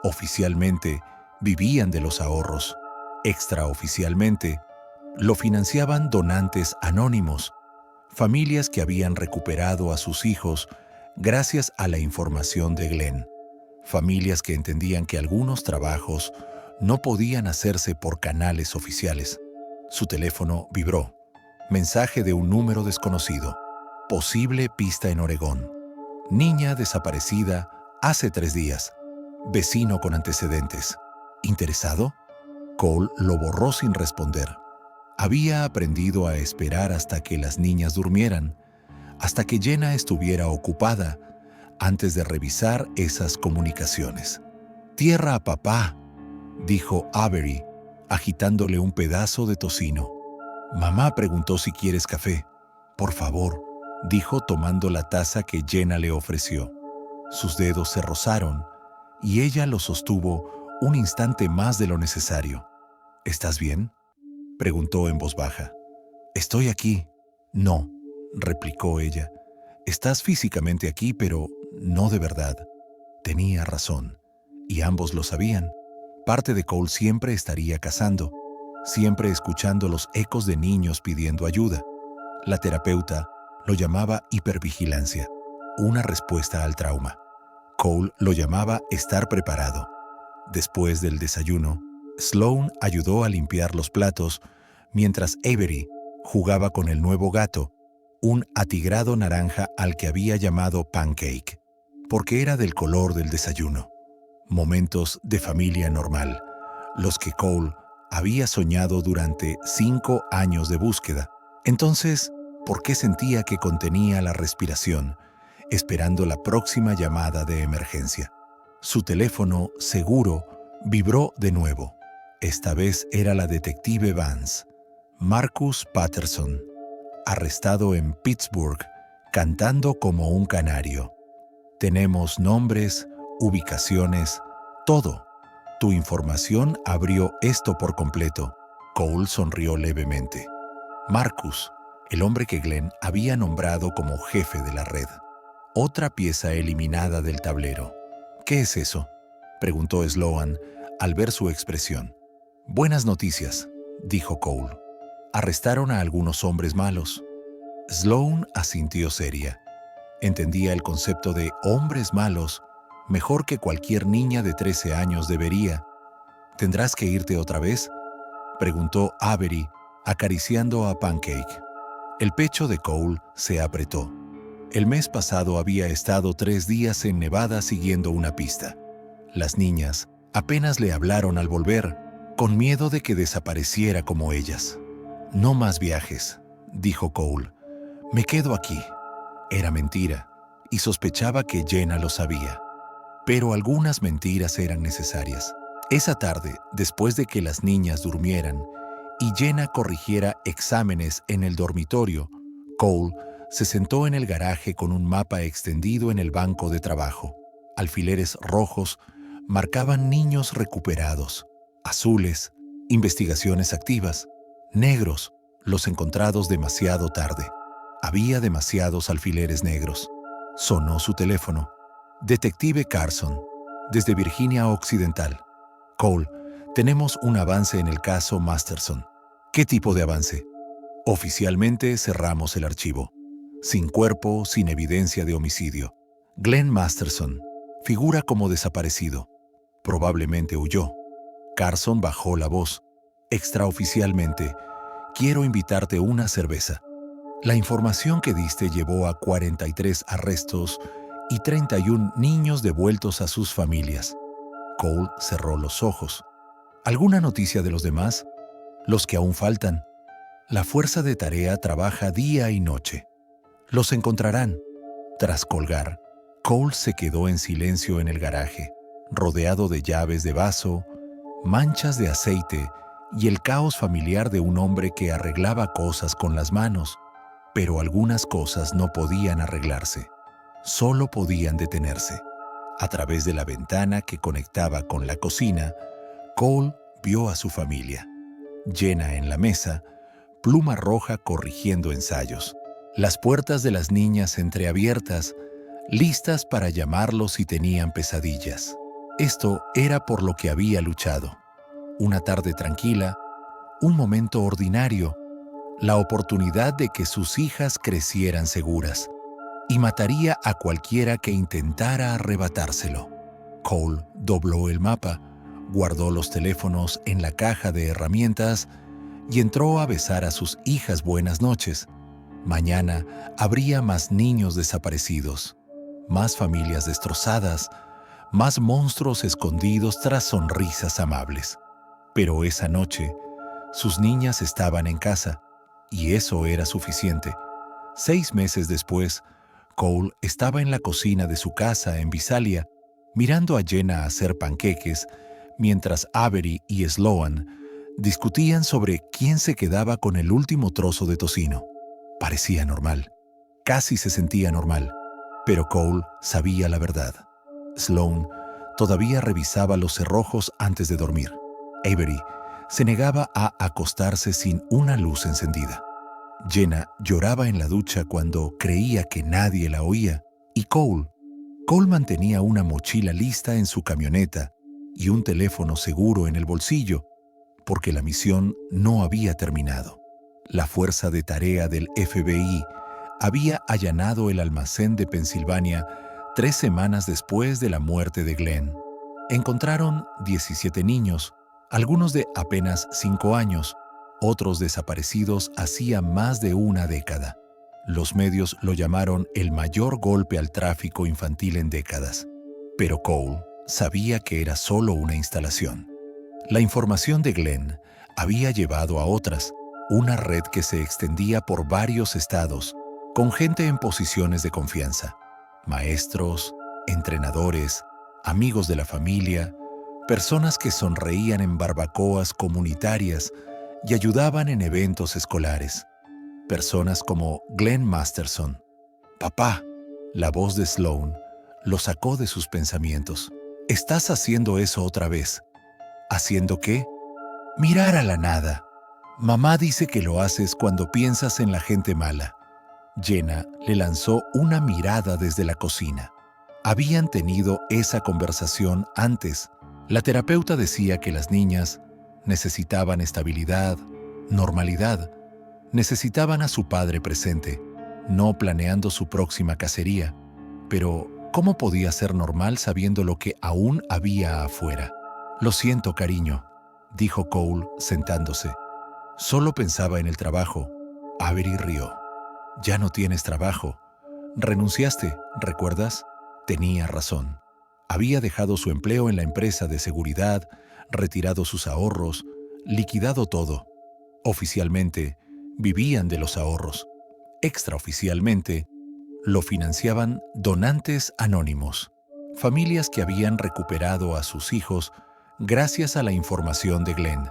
Oficialmente, vivían de los ahorros. Extraoficialmente, lo financiaban donantes anónimos, familias que habían recuperado a sus hijos gracias a la información de Glenn. Familias que entendían que algunos trabajos no podían hacerse por canales oficiales. Su teléfono vibró. Mensaje de un número desconocido. Posible pista en Oregón. Niña desaparecida hace 3 días. Vecino con antecedentes. ¿Interesado? Cole lo borró sin responder. Había aprendido a esperar hasta que las niñas durmieran, hasta que Jenna estuviera ocupada, antes de revisar esas comunicaciones. «Tierra a papá», dijo Avery, agitándole un pedazo de tocino. Mamá preguntó si quieres café. «Por favor», dijo tomando la taza que Jenna le ofreció. Sus dedos se rozaron y ella lo sostuvo un instante más de lo necesario. «¿Estás bien?», preguntó en voz baja. «Estoy aquí». «No», replicó ella. «Estás físicamente aquí, pero no de verdad». Tenía razón, y ambos lo sabían. Parte de Cole siempre estaría cazando, siempre escuchando los ecos de niños pidiendo ayuda. La terapeuta lo llamaba hipervigilancia, una respuesta al trauma. Cole lo llamaba estar preparado. Después del desayuno, Sloan ayudó a limpiar los platos, mientras Avery jugaba con el nuevo gato, un atigrado naranja al que había llamado Pancake, porque era del color del desayuno. Momentos de familia normal, los que Cole había soñado durante 5 años de búsqueda. Entonces, ¿por qué sentía que contenía la respiración, esperando la próxima llamada de emergencia? Su teléfono, seguro, vibró de nuevo. Esta vez era la detective Vance. Marcus Patterson, arrestado en Pittsburgh, cantando como un canario. Tenemos nombres, ubicaciones, todo. Tu información abrió esto por completo. Cole sonrió levemente. Marcus, el hombre que Glenn había nombrado como jefe de la red. Otra pieza eliminada del tablero. ¿Qué es eso?, preguntó Sloan al ver su expresión. Buenas noticias, dijo Cole. Arrestaron a algunos hombres malos. Sloane asintió seria. Entendía el concepto de hombres malos mejor que cualquier niña de 13 años debería. ¿Tendrás que irte otra vez?, preguntó Avery, acariciando a Pancake. El pecho de Cole se apretó. El mes pasado había estado 3 días en Nevada siguiendo una pista. Las niñas apenas le hablaron al volver, con miedo de que desapareciera como ellas. «No más viajes», dijo Cole. «Me quedo aquí». Era mentira, y sospechaba que Jenna lo sabía. Pero algunas mentiras eran necesarias. Esa tarde, después de que las niñas durmieran y Jenna corrigiera exámenes en el dormitorio, Cole se sentó en el garaje con un mapa extendido en el banco de trabajo. Alfileres rojos marcaban niños recuperados, azules, investigaciones activas, negros, los encontrados demasiado tarde. Había demasiados alfileres negros. Sonó su teléfono. Detective Carson, desde Virginia Occidental. Cole, tenemos un avance en el caso Masterson. ¿Qué tipo de avance? Oficialmente cerramos el archivo. Sin cuerpo, sin evidencia de homicidio. Glenn Masterson figura como desaparecido. Probablemente huyó. Carson bajó la voz. Extraoficialmente, quiero invitarte una cerveza. La información que diste llevó a 43 arrestos y 31 niños devueltos a sus familias. Cole cerró los ojos. ¿Alguna noticia de los demás? Los que aún faltan. La fuerza de tarea trabaja día y noche. Los encontrarán. Tras colgar, Cole se quedó en silencio en el garaje, rodeado de llaves de vaso, manchas de aceite y el caos familiar de un hombre que arreglaba cosas con las manos. Pero algunas cosas no podían arreglarse. Solo podían detenerse. A través de la ventana que conectaba con la cocina, Cole vio a su familia. Jenna en la mesa, pluma roja corrigiendo ensayos. Las puertas de las niñas entreabiertas, listas para llamarlos si tenían pesadillas. Esto era por lo que había luchado. Una tarde tranquila, un momento ordinario, la oportunidad de que sus hijas crecieran seguras, y mataría a cualquiera que intentara arrebatárselo. Cole dobló el mapa, guardó los teléfonos en la caja de herramientas y entró a besar a sus hijas buenas noches. Mañana habría más niños desaparecidos, más familias destrozadas, más monstruos escondidos tras sonrisas amables. Pero esa noche, sus niñas estaban en casa, y eso era suficiente. 6 meses después, Cole estaba en la cocina de su casa en Visalia, mirando a Jenna hacer panqueques, mientras Avery y Sloane discutían sobre quién se quedaba con el último trozo de tocino. Parecía normal. Casi se sentía normal. Pero Cole sabía la verdad. Sloane todavía revisaba los cerrojos antes de dormir. Avery se negaba a acostarse sin una luz encendida. Jenna lloraba en la ducha cuando creía que nadie la oía. Y Cole mantenía una mochila lista en su camioneta y un teléfono seguro en el bolsillo, porque la misión no había terminado. La fuerza de tarea del FBI había allanado el almacén de Pensilvania 3 semanas después de la muerte de Glenn. Encontraron 17 niños, algunos de apenas 5 años, otros desaparecidos hacía más de una década. Los medios lo llamaron el mayor golpe al tráfico infantil en décadas. Pero Cole sabía que era solo una instalación. La información de Glenn había llevado a otras, una red que se extendía por varios estados, con gente en posiciones de confianza, maestros, entrenadores, amigos de la familia, personas que sonreían en barbacoas comunitarias y ayudaban en eventos escolares. Personas como Glenn Masterson. «Papá», la voz de Sloane lo sacó de sus pensamientos. «Estás haciendo eso otra vez». ¿Haciendo qué? Mirar a la nada. Mamá dice que lo haces cuando piensas en la gente mala. Jenna le lanzó una mirada desde la cocina. Habían tenido esa conversación antes. La terapeuta decía que las niñas Necesitaban estabilidad, normalidad. Necesitaban a su padre presente, no planeando su próxima cacería. Pero, ¿cómo podía ser normal sabiendo lo que aún había afuera? «Lo siento, cariño», dijo Cole sentándose. «Solo pensaba en el trabajo». Avery rió. «Ya no tienes trabajo. Renunciaste, ¿recuerdas?» Tenía razón. Había dejado su empleo en la empresa de seguridad, retirado sus ahorros, liquidado todo. Oficialmente, vivían de los ahorros. Extraoficialmente, lo financiaban donantes anónimos, familias que habían recuperado a sus hijos gracias a la información de Glenn,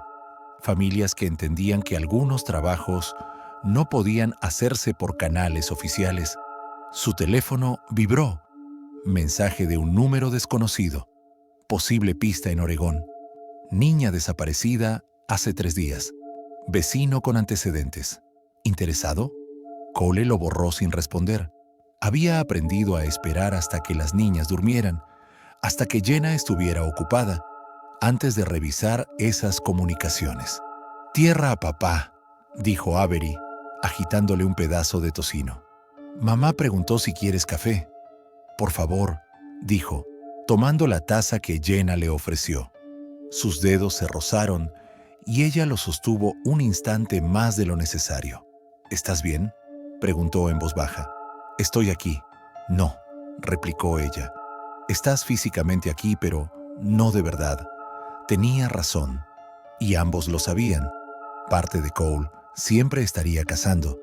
familias que entendían que algunos trabajos no podían hacerse por canales oficiales. Su teléfono vibró. Mensaje de un número desconocido. Posible pista en Oregón. Niña desaparecida hace 3 días. Vecino con antecedentes. ¿Interesado? Cole lo borró sin responder. Había aprendido a esperar hasta que las niñas durmieran, hasta que Jenna estuviera ocupada, antes de revisar esas comunicaciones. «Tierra a papá», dijo Avery, agitándole un pedazo de tocino. «Mamá preguntó si quieres café». «Por favor», dijo, tomando la taza que Jenna le ofreció. Sus dedos se rozaron y ella lo sostuvo un instante más de lo necesario. «¿Estás bien?», preguntó en voz baja. «Estoy aquí». «No», replicó ella. «Estás físicamente aquí, pero no de verdad». Tenía razón, y ambos lo sabían. Parte de Cole siempre estaría cazando,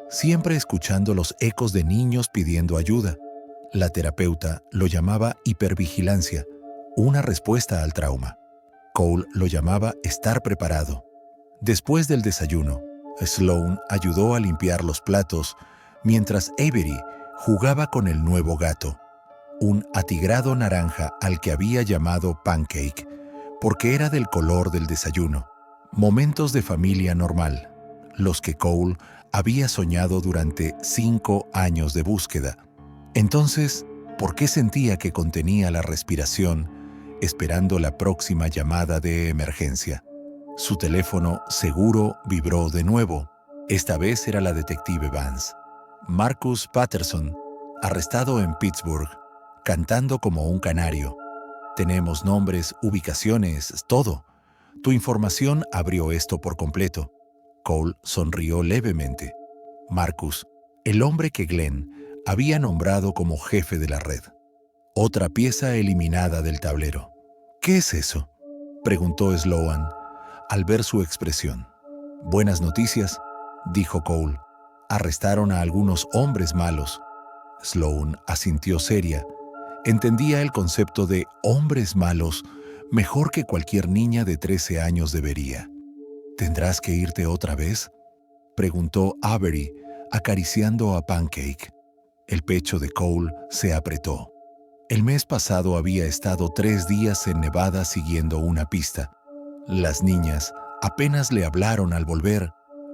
siempre escuchando los ecos de niños pidiendo ayuda. La terapeuta lo llamaba hipervigilancia, una respuesta al trauma. Cole lo llamaba estar preparado. Después del desayuno, Sloan ayudó a limpiar los platos mientras Avery jugaba con el nuevo gato, un atigrado naranja al que había llamado Pancake, porque era del color del desayuno. Momentos de familia normal, los que Cole había soñado durante 5 años de búsqueda. Entonces, ¿por qué sentía que contenía la respiración, esperando la próxima llamada de emergencia? Su teléfono seguro vibró de nuevo. Esta vez era la detective Vance. Marcus Patterson, arrestado en Pittsburgh, cantando como un canario. Tenemos nombres, ubicaciones, todo. Tu información abrió esto por completo. Cole sonrió levemente. Marcus, el hombre que Glenn había nombrado como jefe de la red. Otra pieza eliminada del tablero. ¿Qué es eso?, preguntó Sloan al ver su expresión. «Buenas noticias», dijo Cole. «Arrestaron a algunos hombres malos». Sloan asintió seria. Entendía el concepto de hombres malos mejor que cualquier niña de 13 años debería. «¿Tendrás que irte otra vez?», preguntó Avery, acariciando a Pancake. El pecho de Cole se apretó. El mes pasado había estado 3 días en Nevada siguiendo una pista. Las niñas apenas le hablaron al volver,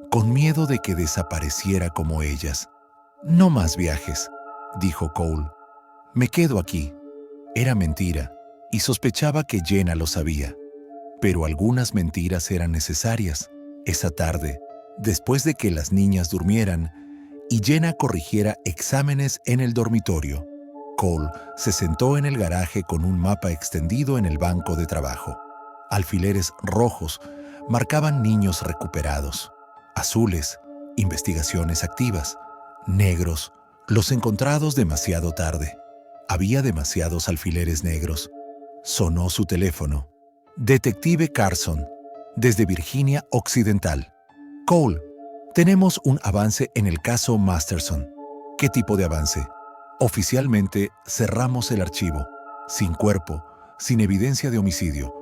con miedo de que desapareciera como ellas. «No más viajes», dijo Cole. «Me quedo aquí». Era mentira, y sospechaba que Jenna lo sabía. Pero algunas mentiras eran necesarias. Esa tarde, después de que las niñas durmieran y Jenna corrigiera exámenes en el dormitorio, Cole se sentó en el garaje con un mapa extendido en el banco de trabajo. Alfileres rojos marcaban niños recuperados. Azules, investigaciones activas. Negros, los encontrados demasiado tarde. Había demasiados alfileres negros. Sonó su teléfono. «Detective Carson, desde Virginia Occidental». «Cole, tenemos un avance en el caso Masterson». «¿Qué tipo de avance?» «Oficialmente cerramos el archivo. Sin cuerpo, sin evidencia de homicidio.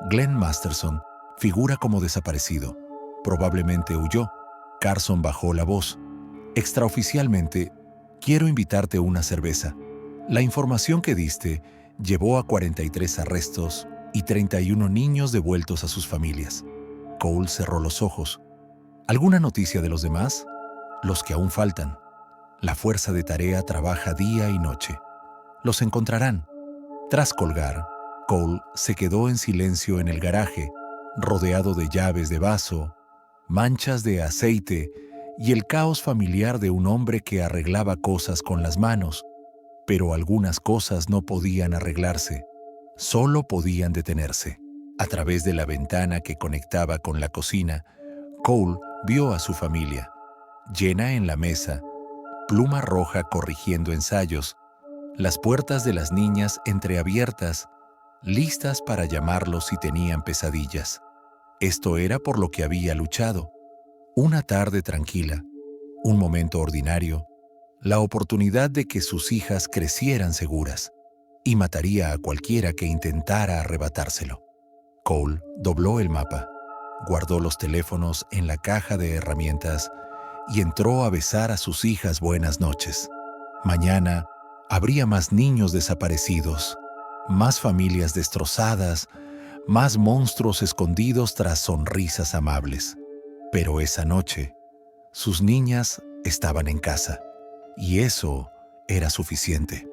Glenn Masterson figura como desaparecido. Probablemente huyó». Carson bajó la voz. «Extraoficialmente, quiero invitarte a una cerveza. La información que diste llevó a 43 arrestos y 31 niños devueltos a sus familias». Cole cerró los ojos. «¿Alguna noticia de los demás?». «Los que aún faltan. La fuerza de tarea trabaja día y noche. Los encontrarán». Tras colgar, Cole se quedó en silencio en el garaje, rodeado de llaves de vaso, manchas de aceite y el caos familiar de un hombre que arreglaba cosas con las manos, pero algunas cosas no podían arreglarse, solo podían detenerse. A través de la ventana que conectaba con la cocina, Cole vio a su familia, llena en la mesa, pluma roja corrigiendo ensayos, las puertas de las niñas entreabiertas, listas para llamarlos si tenían pesadillas. Esto era por lo que había luchado. Una tarde tranquila, un momento ordinario, la oportunidad de que sus hijas crecieran seguras, y mataría a cualquiera que intentara arrebatárselo. Cole dobló el mapa, guardó los teléfonos en la caja de herramientas y entró a besar a sus hijas buenas noches. Mañana habría más niños desaparecidos, más familias destrozadas, más monstruos escondidos tras sonrisas amables. Pero esa noche, sus niñas estaban en casa, y eso era suficiente.